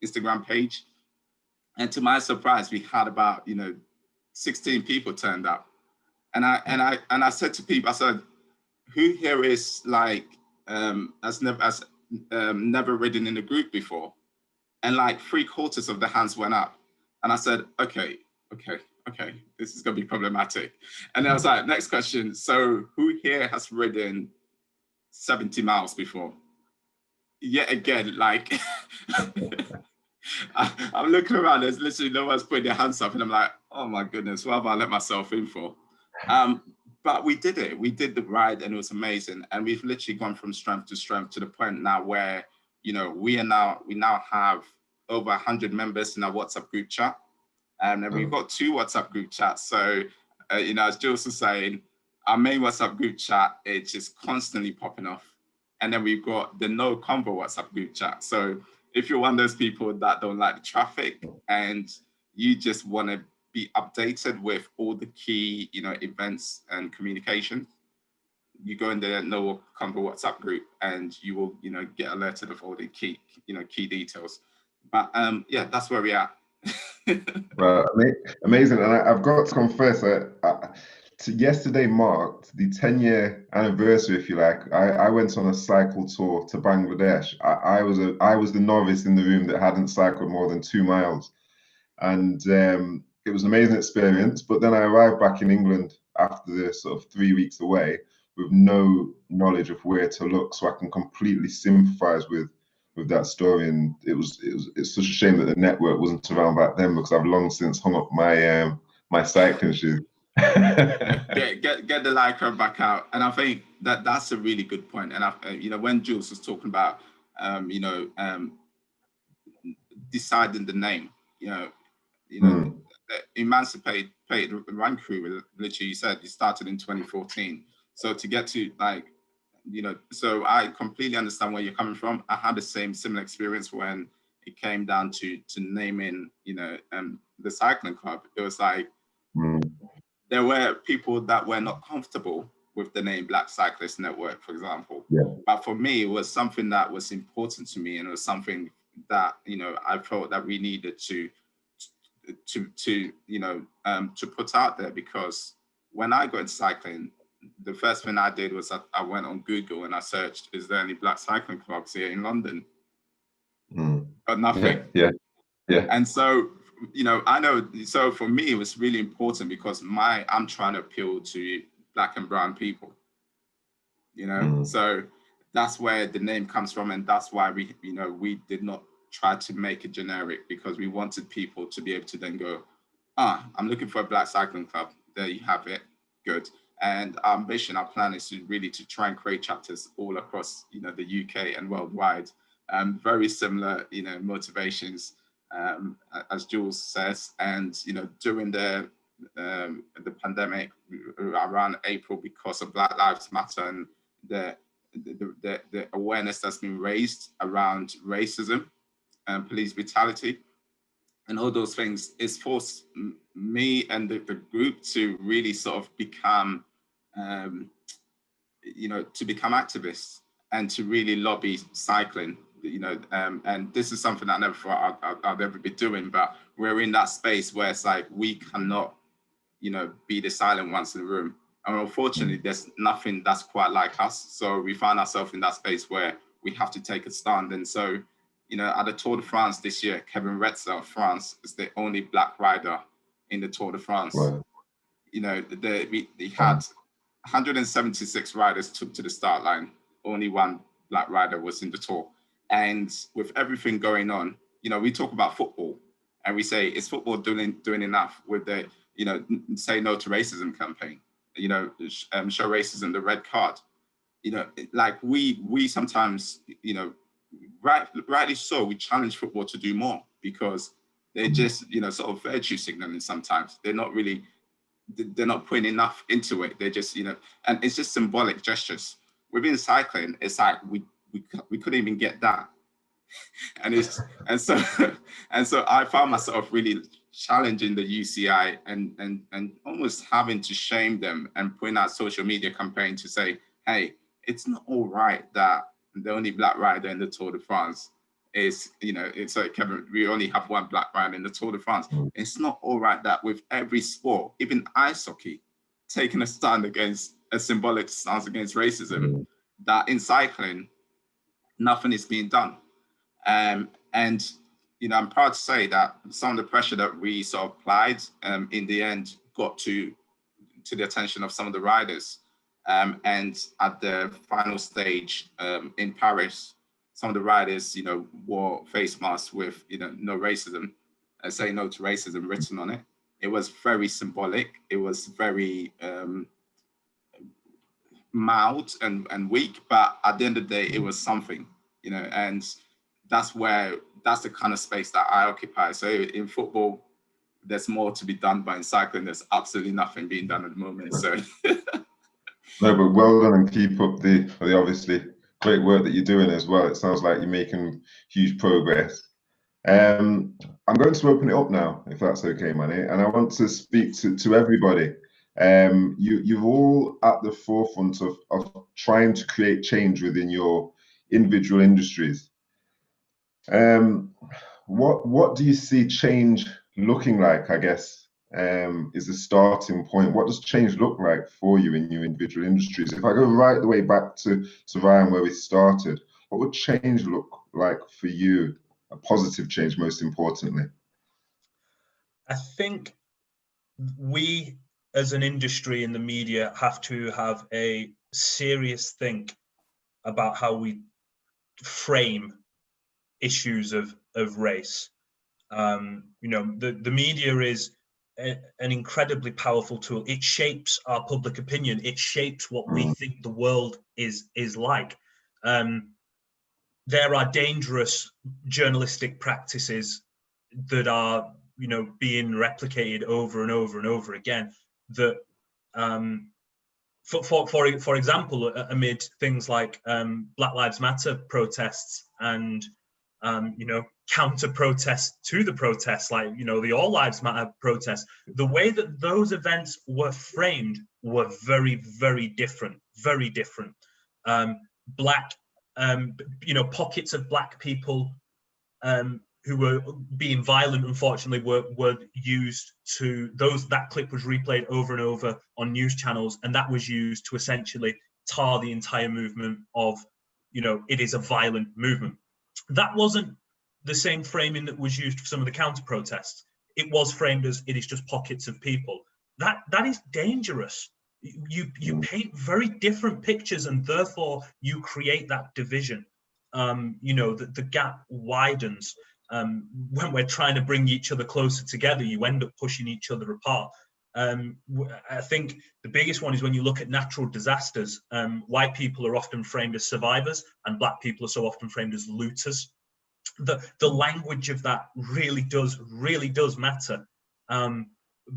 Instagram page. And to my surprise, we had about 16 people turned up. And I said to people, I said, who here is like has never ridden in a group before? And like 3/4 of the hands went up. And I said, okay, this is gonna be problematic. And then I was like, next question. So who here has ridden 70 miles before? Yet again, like I'm looking around, there's literally no one's putting their hands up, and I'm like, oh my goodness, what have I let myself in for? But we did it. We did the ride, and it was amazing. And we've literally gone from strength to strength to the point now where, we now have over 100 members in our WhatsApp group chat. And we've got 2 WhatsApp group chats. So, as Jules was saying, our main WhatsApp group chat, it's just constantly popping off. And then we've got the no convo WhatsApp group chat. So if you're one of those people that don't like the traffic and you just want to be updated with all the key, events and communication, you go in the no convo WhatsApp group and you will, get alerted of all the key details. But yeah, that's where we are. Right, amazing. And I've got to confess, yesterday marked the 10-year anniversary, if you like. I went on a cycle tour to Bangladesh. I was the novice in the room that hadn't cycled more than 2 miles, and it was an amazing experience. But then I arrived back in England after the sort of 3 weeks away with no knowledge of where to look, so I can completely sympathize with that story. And it's such a shame that the network wasn't around back then, because I've long since hung up my my cycling shoes. get the Lycra back out. And I think that's a really good point. And when Jules was talking about deciding the name, the Emancipated Run Crew, literally, you said, you started in 2014. So to get to so I completely understand where you're coming from. I had the similar experience when it came down to naming, the cycling club. It was like, there were people that were not comfortable with the name Black Cyclist Network, for example. Yeah. But for me, it was something that was important to me, and it was something that I felt that we needed to put out there, because when I got into cycling, the first thing I did was I went on Google and I searched, is there any black cycling clubs here in London? But nothing. Yeah. And so, I know, so for me, it was really important because I'm trying to appeal to Black and brown people, so that's where the name comes from. And that's why we did not try to make it generic, because we wanted people to be able to then go, I'm looking for a black cycling club. There you have it. Good. And our ambition, our plan is to try and create chapters all across, the UK and worldwide. Very similar, motivations, as Jules says. And, during the pandemic around April, because of Black Lives Matter and the awareness that's been raised around racism and police brutality and all those things, it's forced me and the group to really sort of become, to become activists and to really lobby cycling, and this is something I never thought I'd ever be doing, but we're in that space where it's like, we cannot, be the silent ones in the room. And unfortunately, there's nothing that's quite like us. So we find ourselves in that space where we have to take a stand. And so, at the Tour de France this year, Kevin Retzer of France is the only black rider in the Tour de France. Wow. They had 176 riders took to the start line. Only one black rider was in the Tour. And with everything going on, we talk about football and we say, is football doing enough with the, say no to racism campaign, show racism the red card, like we sometimes, rightly so, we challenge football to do more, because they're just, sort of virtue signaling sometimes. They're not putting enough into it. They're just, and it's just symbolic gestures. Within cycling, it's like we couldn't even get that. And so I found myself really challenging the UCI and almost having to shame them and putting out social media campaign to say, hey, it's not all right that the only black rider in the Tour de France is, it's like, Kevin, we only have one black rider in the Tour de France. It's not all right that with every sport, even ice hockey, taking a stand against a symbolic stance against racism, that in cycling, nothing is being done. And, I'm proud to say that some of the pressure that we sort of applied in the end got to the attention of some of the riders. And at the final stage in Paris, some of the riders, wore face masks with, no racism, say no to racism written on it. It was very symbolic. It was very mild and weak, but at the end of the day, it was something, and that's the kind of space that I occupy. So in football, there's more to be done, but in cycling, there's absolutely nothing being done at the moment. So no, but well done, and keep up the obviously great work that you're doing as well. It sounds like you're making huge progress. I'm going to open it up now, if that's okay, Manny, and I want to speak to everybody. You're all at the forefront of trying to create change within your individual industries. What do you see change looking like, I guess, is the starting point? What does change look like for you in your individual industries? If I go right the way back to Ryan, where we started, what would change look like for you? A positive change, most importantly. I think we, as an industry in the media, have to have a serious think about how we frame issues of race. The media is an incredibly powerful tool. It shapes our public opinion. It shapes what we think the world is like. There are dangerous journalistic practices that are, being replicated over and over and over again. That, for example, amid things like Black Lives Matter protests and counter protests to the protests, like the All Lives Matter protests, the way that those events were framed were very, very different. Very different. Pockets of black people who were being violent, unfortunately, were used to that clip was replayed over and over on news channels, and that was used to essentially tar the entire movement of, it is a violent movement. That wasn't the same framing that was used for some of the counter protests. It was framed as it is just pockets of people. That is dangerous. You paint very different pictures, and therefore you create that division. The gap widens. When we're trying to bring each other closer together, you end up pushing each other apart. I think the biggest one is when you look at natural disasters. White people are often framed as survivors, and black people are so often framed as looters. The language of that really does matter,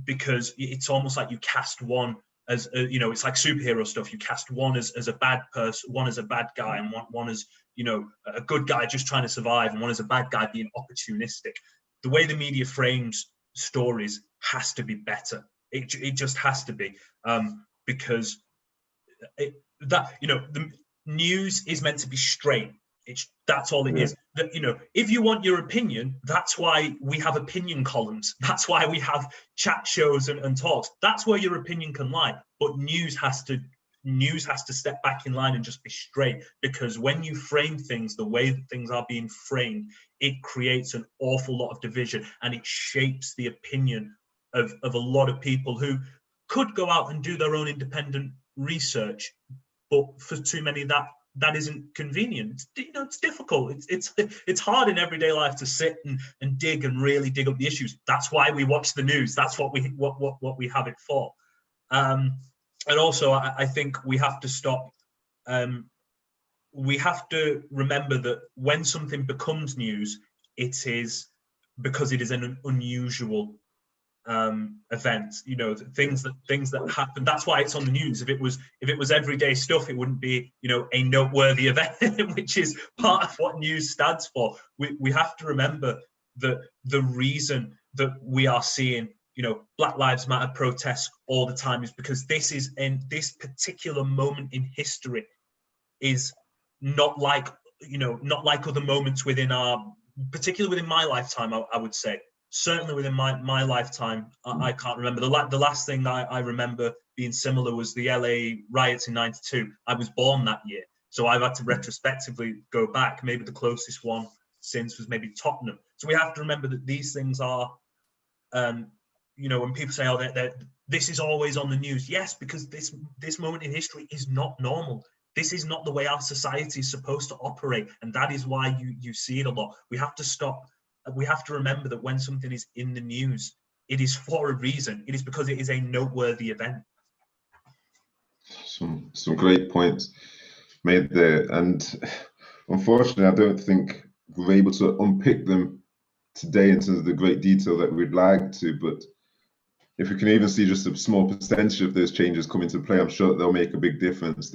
because it's almost like you cast one as it's like superhero stuff. You cast one as a bad person, one as a bad guy, and one as a good guy just trying to survive, and one as a bad guy being opportunistic. The way the media frames stories has to be better. It just has to be, because the news is meant to be straight. That's all it is. That, if you want your opinion, that's why we have opinion columns. That's why we have chat shows and talks. That's where your opinion can lie. But news has to step back in line and just be straight, because when you frame things the way that things are being framed, it creates an awful lot of division, and it shapes the opinion of a lot of people who could go out and do their own independent research, but for too many that isn't convenient. It's difficult. It's hard in everyday life to sit and dig and really dig up the issues. That's why we watch the news. That's what we have it for. And also, I think we have to stop. We have to remember that when something becomes news, it is because it is an unusual event. Things that happen. That's why it's on the news. If it was everyday stuff, it wouldn't be a noteworthy event, which is part of what news stands for. We have to remember that the reason that we are seeing Black Lives Matter protests all the time is because this particular moment in history is not like you know, not like other moments within our, particularly within my lifetime, I would say. Certainly within my lifetime, I can't remember. The last thing I remember being similar was the LA riots in '92. I was born that year, so I've had to retrospectively go back. Maybe the closest one since was maybe Tottenham. So we have to remember that these things are, you know, when people say, oh, this is always on the news. Yes, because this moment in history is not normal. This is not the way our society is supposed to operate, and that is why you see it a lot. We have to stop. We have to remember that when something is in the news, it is for a reason. It is because it is a noteworthy event. Some great points made there, and unfortunately, I don't think we're able to unpick them today in terms of the great detail that we'd like to. But if we can even see just a small percentage of those changes come into play, I'm sure that they'll make a big difference.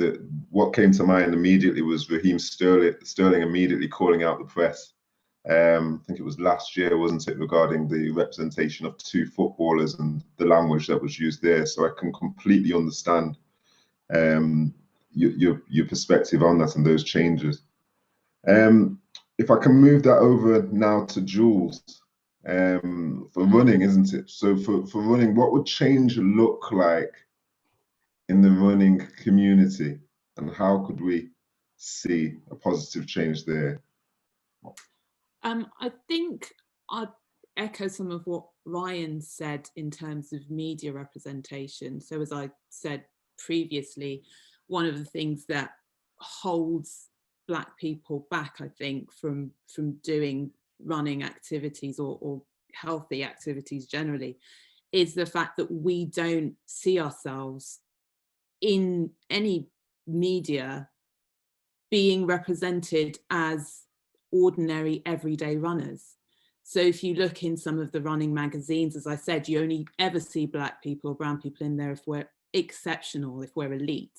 What came to mind immediately was Raheem Sterling immediately calling out the press. I think it was last year, wasn't it, regarding the representation of 2 footballers and the language that was used there. So I can completely understand your perspective on that and those changes. If I can move that over now to Jules, for running, isn't it? So for running, what would change look like in the running community, and how could we see a positive change there? I think I'd echo some of what Ryan said in terms of media representation. So as I said previously, one of the things that holds Black people back, I think, from doing running activities or healthy activities generally, is the fact that we don't see ourselves in any media being represented as ordinary everyday runners. So if you look in some of the running magazines, as I said, you only ever see Black people or brown people in there if we're exceptional, if we're elite.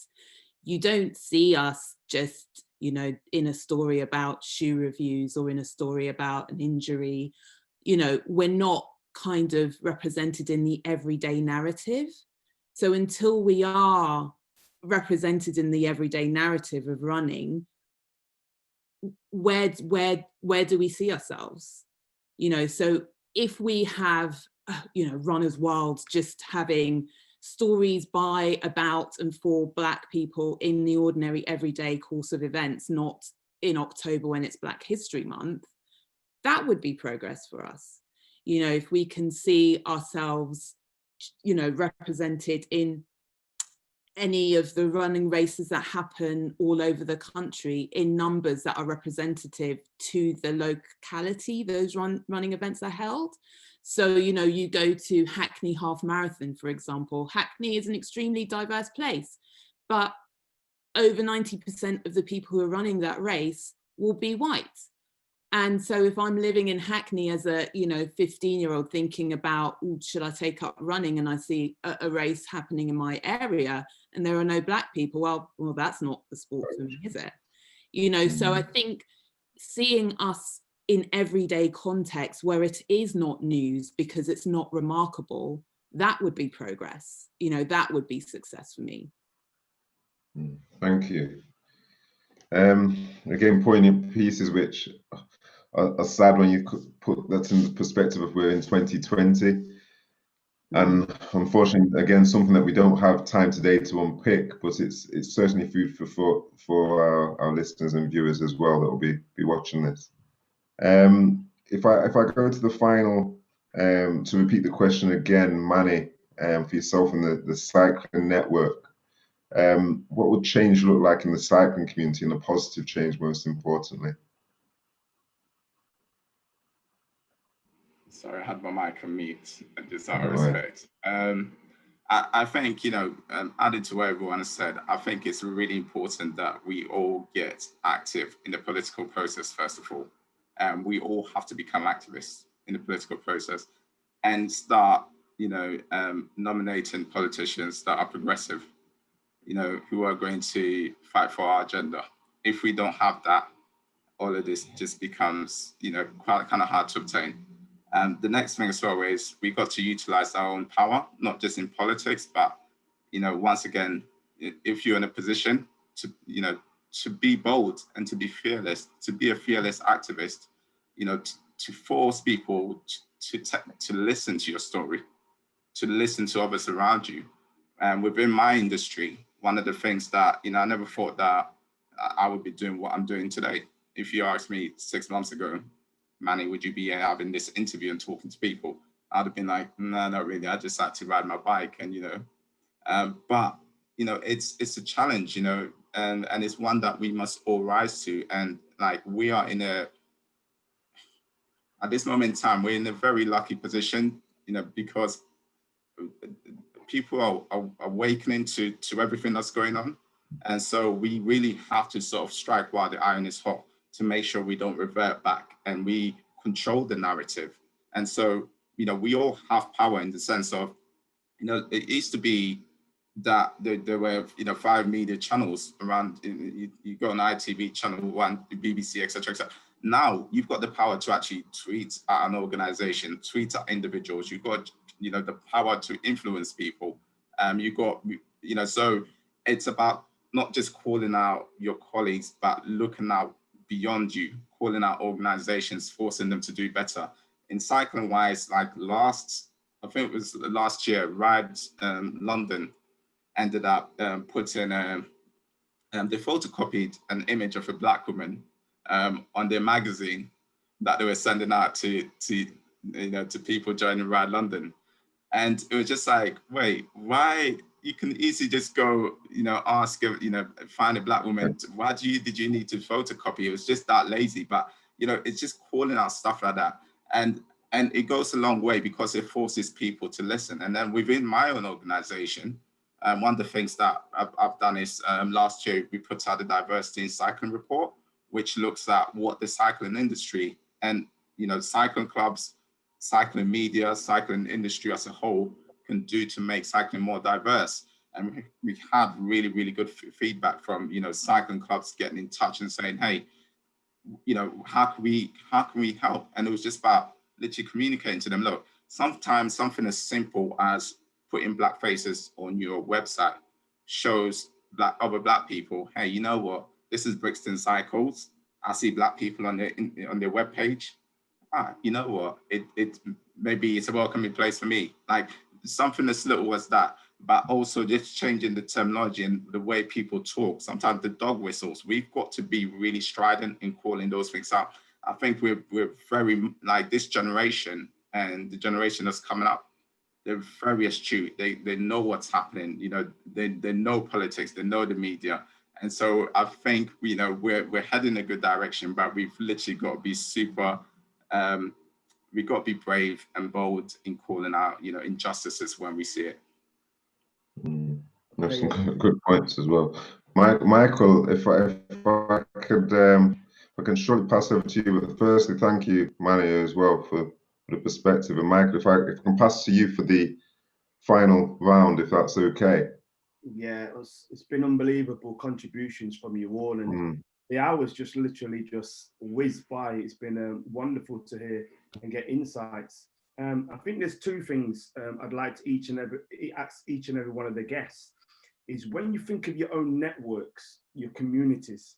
You don't see us just, you know, in a story about shoe reviews or in a story about an injury. You know, we're not kind of represented in the everyday narrative. So until we are represented in the everyday narrative of running, where do we see ourselves? You know, so if we have, you know, Runners World just having stories by, about and for Black people in the ordinary everyday course of events, not in October when it's Black History Month, that would be progress for us. You know, if we can see ourselves, you know, represented in any of the running races that happen all over the country in numbers that are representative to the locality those running events are held. So, you know, you go to Hackney Half Marathon, for example. Hackney is an extremely diverse place, but over 90% of the people who are running that race will be white. And so if I'm living in Hackney as a, you know, 15-year-old thinking about, should I take up running, and I see a race happening in my area and there are no Black people, well, that's not the sport for me, is it? You know, so I think seeing us in everyday context where it is not news because it's not remarkable, that would be progress. You know, that would be success for me. Thank you. Again, poignant pieces which are sad when you put that in the perspective of we're in 2020. And unfortunately, again, something that we don't have time today to unpick, but it's certainly food for thought for our listeners and viewers as well that will be watching this. If I go to the final, to repeat the question again, Manny, for yourself and the Cycling Network, what would change look like in the cycling community, and a positive change most importantly? Sorry, I had my mic on mute, just out of respect. I think, you know, added to what everyone has said, I think it's really important that we all get active in the political process, first of all. We all have to become activists in the political process and start, you know, nominating politicians that are progressive, you know, who are going to fight for our agenda. If we don't have that, all of this just becomes, you know, quite kind of hard to obtain. The next thing as well is we've got to utilize our own power, not just in politics, but, you know, once again, if you're in a position to, you know, to be bold and to be fearless, to be a fearless activist, you know, to force people to listen to your story, to listen to others around you. And within my industry, one of the things that, you know, I never thought that I would be doing what I'm doing today. If you asked me 6 months ago, Manny, would you be having this interview and talking to people? I'd have been like, no, not really. I just like to ride my bike, and, you know, but, you know, it's a challenge, you know, and it's one that we must all rise to. And like, we are at this moment in time, we're in a very lucky position, you know, because people are awakening to everything that's going on. And so we really have to sort of strike while the iron is hot to make sure we don't revert back and we control the narrative. And so, you know, we all have power in the sense of, you know, it used to be that there were, you know, 5 media channels around. You go on ITV, Channel 1, BBC, etc., etc. Now you've got the power to actually tweet at an organization, tweet at individuals. You've got, you know, the power to influence people. You've got, you know, so it's about not just calling out your colleagues, but looking out beyond you, calling out organizations, forcing them to do better. In cycling wise, like I think it was last year, Ride London ended up putting, they photocopied an image of a Black woman on their magazine that they were sending out to you know, to people joining Ride London. And it was just like, wait, why? You can easily just go, you know, ask, you know, find a Black woman. Why did you need to photocopy? It was just that lazy. But, you know, it's just calling out stuff like that. And it goes a long way because it forces people to listen. And then within my own organization, one of the things that I've done is last year, we put out the Diversity in Cycling report, which looks at what the cycling industry and, you know, cycling clubs, cycling media, cycling industry as a whole can do to make cycling more diverse. And we had really, really good feedback from, you know, cycling clubs getting in touch and saying, hey, you know, how can we help? And it was just about literally communicating to them, look, sometimes something as simple as putting Black faces on your website shows other Black people, hey, you know what? This is Brixton Cycles. I see Black people on their webpage. You know what? It maybe it's a welcoming place for me. Like something as little as that, but also just changing the terminology and the way people talk. Sometimes the dog whistles. We've got to be really strident in calling those things out. I think we're very, like, this generation and the generation that's coming up, they're very astute. They know what's happening. You know, they know politics. They know the media. And so I think, you know, we're heading in a good direction, but we've literally got to be super. We've got to be brave and bold in calling out, you know, injustices when we see it. There's some good points as well. Michael, if I could, I can shortly pass over to you. But firstly, thank you, Manny, as well for the perspective. And Michael, if I can pass to you for the final round, if that's okay. Yeah, it's been unbelievable contributions from you all, and the hours just literally just whizzed by. It's been wonderful to hear and get insights. I think there's 2 things I'd like to ask each and every one of the guests is, when you think of your own networks, your communities,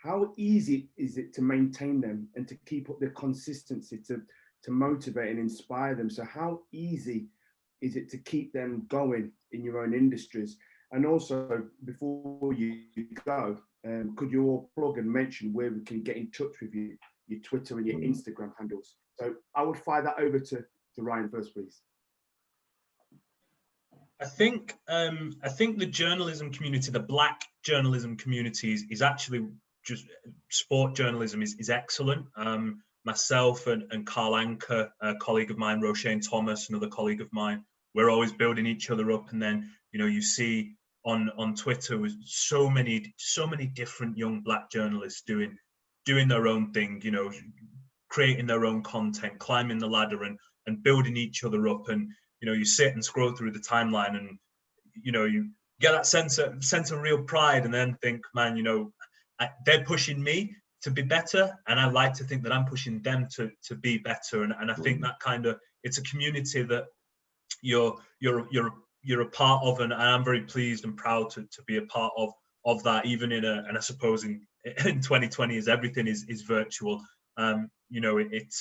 how easy is it to maintain them and to keep up the consistency to motivate and inspire them? So how easy is it to keep them going in your own industries? And also, before you go, could you all plug and mention where we can get in touch with you, your Twitter and your Instagram handles? So I would fire that over to Ryan first, please. I think the journalism community, the Black journalism community, is actually just sport journalism is excellent. Myself and Carl Anker, a colleague of mine, Roshane Thomas, another colleague of mine, we're always building each other up. And then, you know, you see on Twitter with so many different young Black journalists doing their own thing, you know, creating their own content, climbing the ladder and building each other up. And, you know, you sit and scroll through the timeline and, you know, you get that sense of real pride, and then think, man, you know, they're pushing me to be better, and I like to think that I'm pushing them to be better. And I think that kind of, it's a community that you're a part of, and I'm very pleased and proud to be a part of of that, even in and I suppose in 2020 as everything is virtual. You know, it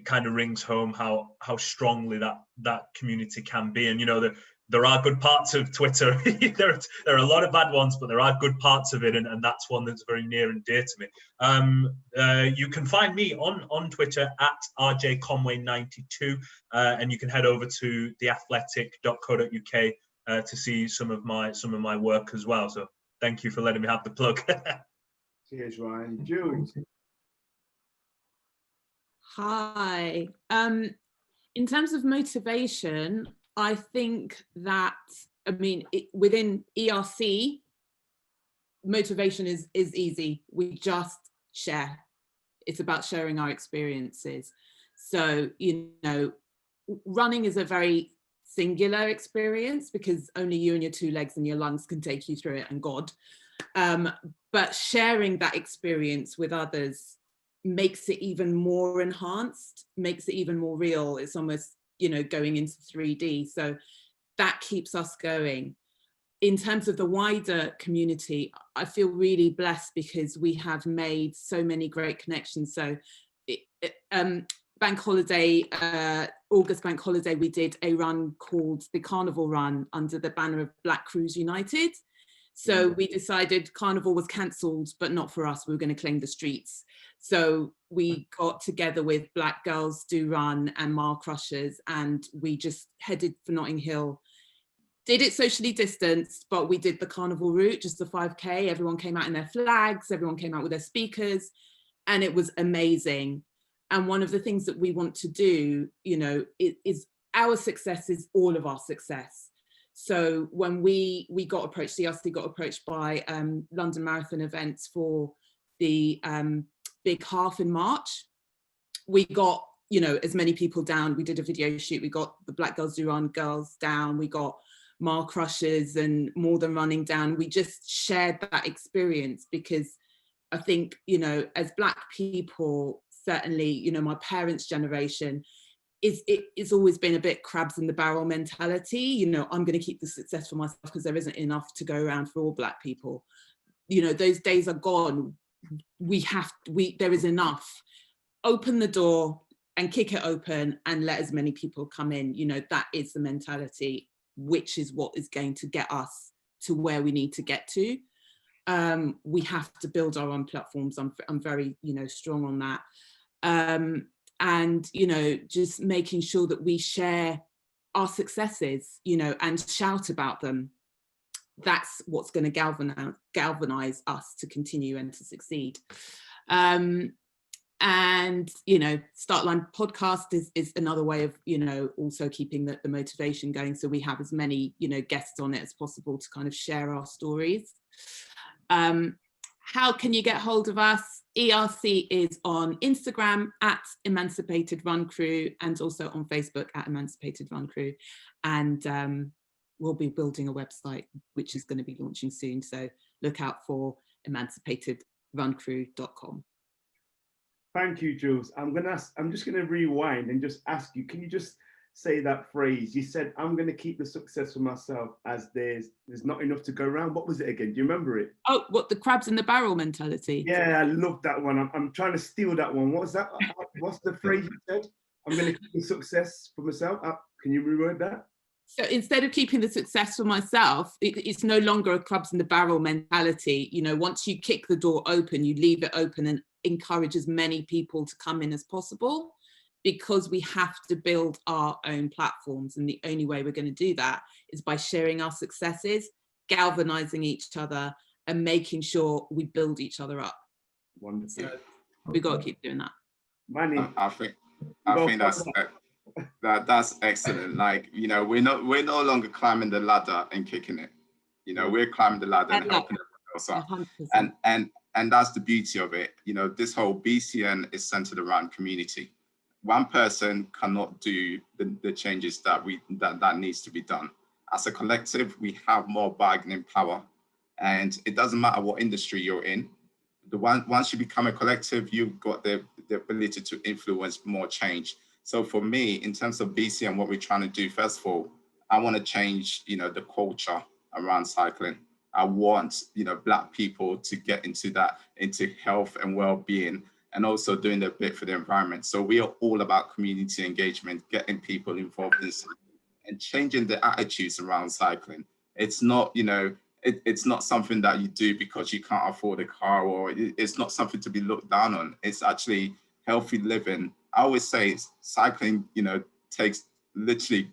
kind of rings home how strongly that community can be. And you know, there are good parts of Twitter. there are a lot of bad ones, but there are good parts of it, and that's one that's very near and dear to me. You can find me on Twitter at rjconway92, and you can head over to theathletic.co.uk to see some of my work as well. So thank you for letting me have the plug. Cheers, Ryan. Jules. Hi. In terms of motivation, I think that, I mean, within ERC, motivation is easy. We just share. It's about sharing our experiences. So, you know, running is a very singular experience because only you and your two legs and your lungs can take you through it, and God. But sharing that experience with others makes it even more enhanced, makes it even more real. It's almost, you know, going into 3D. So that keeps us going. In terms of the wider community, I feel really blessed because we have made so many great connections. So bank holiday, August bank holiday, we did a run called the Carnival Run under the banner of Black Crews United. So we decided Carnival was cancelled, but not for us. We were going to claim the streets. So we got together with Black Girls Do Run and Mile Crushers, and we just headed for Notting Hill. Did it socially distanced, but we did the Carnival route, just the 5K. Everyone came out in their flags, everyone came out with their speakers, and it was amazing. And one of the things that we want to do, you know, is our success is all of our success. So when we got approached, CRC got approached by London Marathon events for the big half in March, we got, you know, as many people down. We did a video shoot. We got the Black Girls Do Run girls down. We got Mile Crushers and More Than Running down. We just shared that experience because I think, you know, as Black people, certainly, you know, my parents' generation, it's always been a bit crabs in the barrel mentality. You know, I'm going to keep the success for myself because there isn't enough to go around for all Black people. You know, those days are gone. There is enough. Open the door and kick it open and let as many people come in. You know, that is the mentality, which is what is going to get us to where we need to get to. We have to build our own platforms. I'm very, you know, strong on that. And, you know, just making sure that we share our successes, you know, and shout about them. That's what's going to galvanize us to continue and to succeed. And, you know, Startline podcast is another way of, you know, also keeping the motivation going. So we have as many, you know, guests on it as possible to kind of share our stories. How can you get hold of us? ERC is on Instagram at Emancipated Run Crew and also on Facebook at Emancipated Run Crew. And we'll be building a website, which is going to be launching soon. So look out for emancipatedruncrew.com. Thank you, Jules. I'm just going to rewind and just ask you, can you just say that phrase? You said, I'm going to keep the success for myself as there's not enough to go around. What was it again? Do you remember it? Oh, what, the crabs in the barrel mentality? Yeah, I love that one. I'm trying to steal that one. What was that? What's the phrase you said? I'm going to keep the success for myself. Can you reword that? So instead of keeping the success for myself, it's no longer a crabs in the barrel mentality. You know, once you kick the door open, you leave it open and encourage as many people to come in as possible, because we have to build our own platforms. And the only way we're going to do that is by sharing our successes, galvanizing each other, and making sure we build each other up. Wonderful. So we've got to keep doing that. I think that's excellent. Like, you know, we're no longer climbing the ladder and kicking it. You know, we're climbing the ladder and helping everyone else up. 100%. And that's the beauty of it. You know, this whole BCN is centered around community. One person cannot do the changes that needs to be done. As a collective, we have more bargaining power, and it doesn't matter what industry you're in. Once you become a collective, you've got the ability to influence more change. So for me, in terms of BC and what we're trying to do, first of all, I want to change, you know, the culture around cycling. I want, you know, Black people to get into health and well-being, and also doing their bit for the environment. So we are all about community engagement, getting people involved in cycling and changing the attitudes around cycling. It's not, you know, it's not something that you do because you can't afford a car, or it's not something to be looked down on. It's actually healthy living. I always say cycling, you know, takes literally,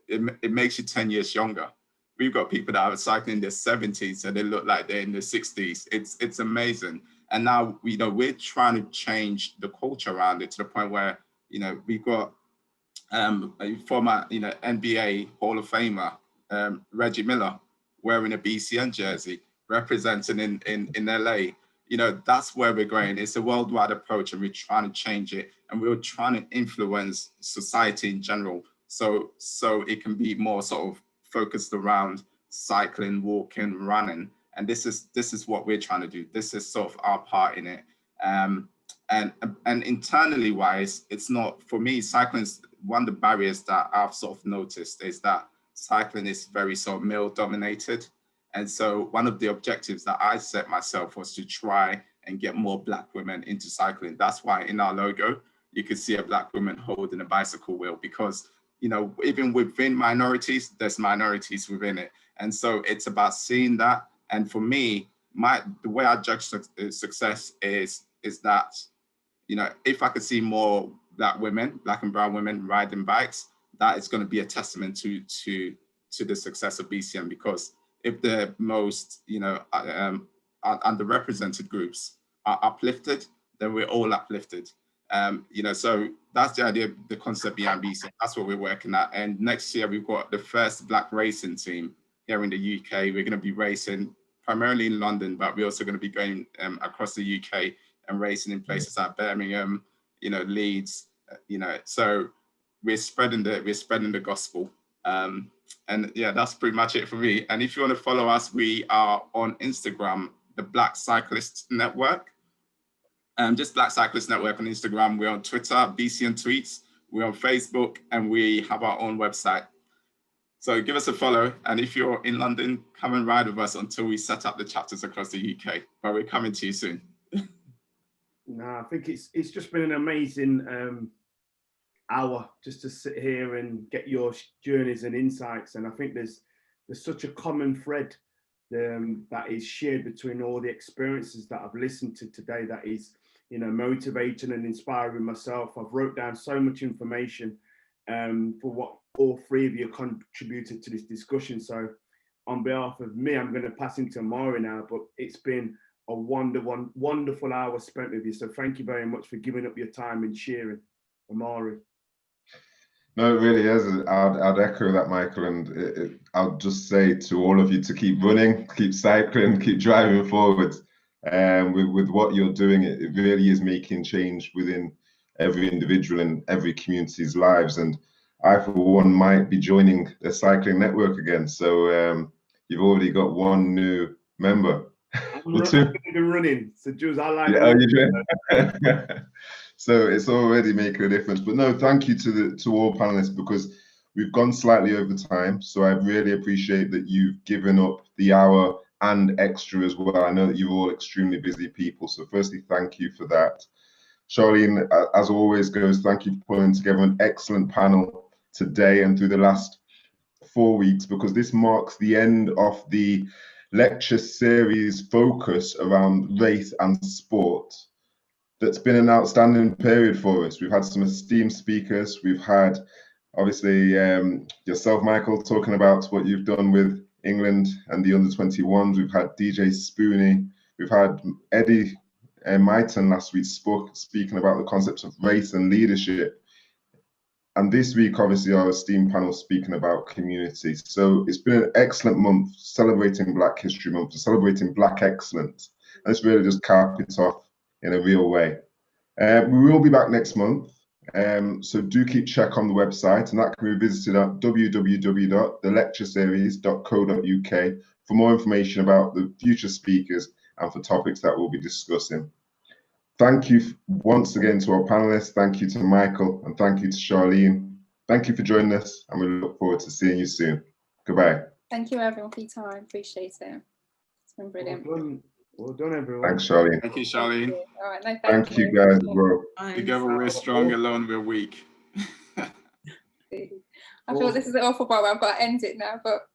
it makes you 10 years younger. We've got people that are cycling in their 70s and they look like they're in their 60s. It's amazing. And now, you know, we're trying to change the culture around it to the point where, you know, we've got a former, you know, NBA Hall of Famer, Reggie Miller, wearing a BCN jersey, representing in LA. You know, that's where we're going. It's a worldwide approach, and we're trying to change it, and we're trying to influence society in general, so it can be more sort of focused around cycling, walking, running. And this is what we're trying to do. This is sort of our part in it. And internally wise, it's not, for me, cycling is one of the barriers that I've sort of noticed, is that cycling is very sort of male dominated. And so one of the objectives that I set myself was to try and get more Black women into cycling. That's why in our logo, you can see a Black woman holding a bicycle wheel, because, you know, even within minorities, there's minorities within it. And so it's about seeing that. And for me, the way I judge success is that, you know, if I could see more Black women, Black and brown women riding bikes, that is going to be a testament to the success of BCM. Because if the most, you know, underrepresented groups are uplifted, then we're all uplifted. You know, so that's the idea, the concept behind BCM. That's what we're working at. And next year, we've got the first Black racing team here in the UK. We're going to be racing primarily in London, but we're also going to be going across the UK and racing in places like Birmingham, you know, Leeds, you know. So we're spreading the gospel. And yeah, that's pretty much it for me. And if you want to follow us, we are on Instagram, the Black Cyclist Network. Just Black Cyclist Network on Instagram. We're on Twitter, BCN Tweets. We're on Facebook, and we have our own website. So give us a follow. And if you're in London, come and ride with us until we set up the chapters across the UK. But we're coming to you soon. No, I think it's just been an amazing hour just to sit here and get your journeys and insights. And I think there's such a common thread that is shared between all the experiences that I've listened to today, that is, you know, motivating and inspiring myself. I've wrote down so much information for what all three of you contributed to this discussion. So on behalf of me, I'm going to pass into Omari now, but it's been a wonderful hour spent with you. So thank you very much for giving up your time and sharing, Omari. No, it really is. I'd echo that, Michael, and I'll just say to all of you to keep running, keep cycling, keep driving forward. With what you're doing, it really is making change within every individual and every community's lives. And I, for one, might be joining the cycling network again. So you've already got one new member. I'm running. So Jules, I like. Yeah, you So it's already making a difference. But no, thank you to all panelists, because we've gone slightly over time. So I really appreciate that you've given up the hour and extra as well. I know that you're all extremely busy people. So firstly, thank you for that. Charlene, as always goes, thank you for putting together an excellent panel today and through the last 4 weeks, because this marks the end of the lecture series focus around race and sport. That's been an outstanding period for us. We've had some esteemed speakers. We've had, obviously, yourself, Michael, talking about what you've done with England and the under-21s. We've had DJ Spoonie. We've had Eddie Myton last week speaking about the concepts of race and leadership. And this week, obviously, our esteemed panel speaking about community. So it's been an excellent month celebrating Black History Month, celebrating Black excellence. And let's really just cap it off in a real way. We will be back next month. So do keep check on the website, and that can be visited at www.thelectureseries.co.uk for more information about the future speakers and for topics that we'll be discussing. Thank you once again to our panelists. Thank you to Michael, and thank you to Charlene. Thank you for joining us, and we look forward to seeing you soon. Goodbye. Thank you everyone for your time. Appreciate it. been brilliant. Well done, everyone. Thanks, Charlene. Thank you, Charlene. All right, no, Thank you guys as well. Together we're strong, alone we're weak. I feel this is an awful part where I've got to end it now, but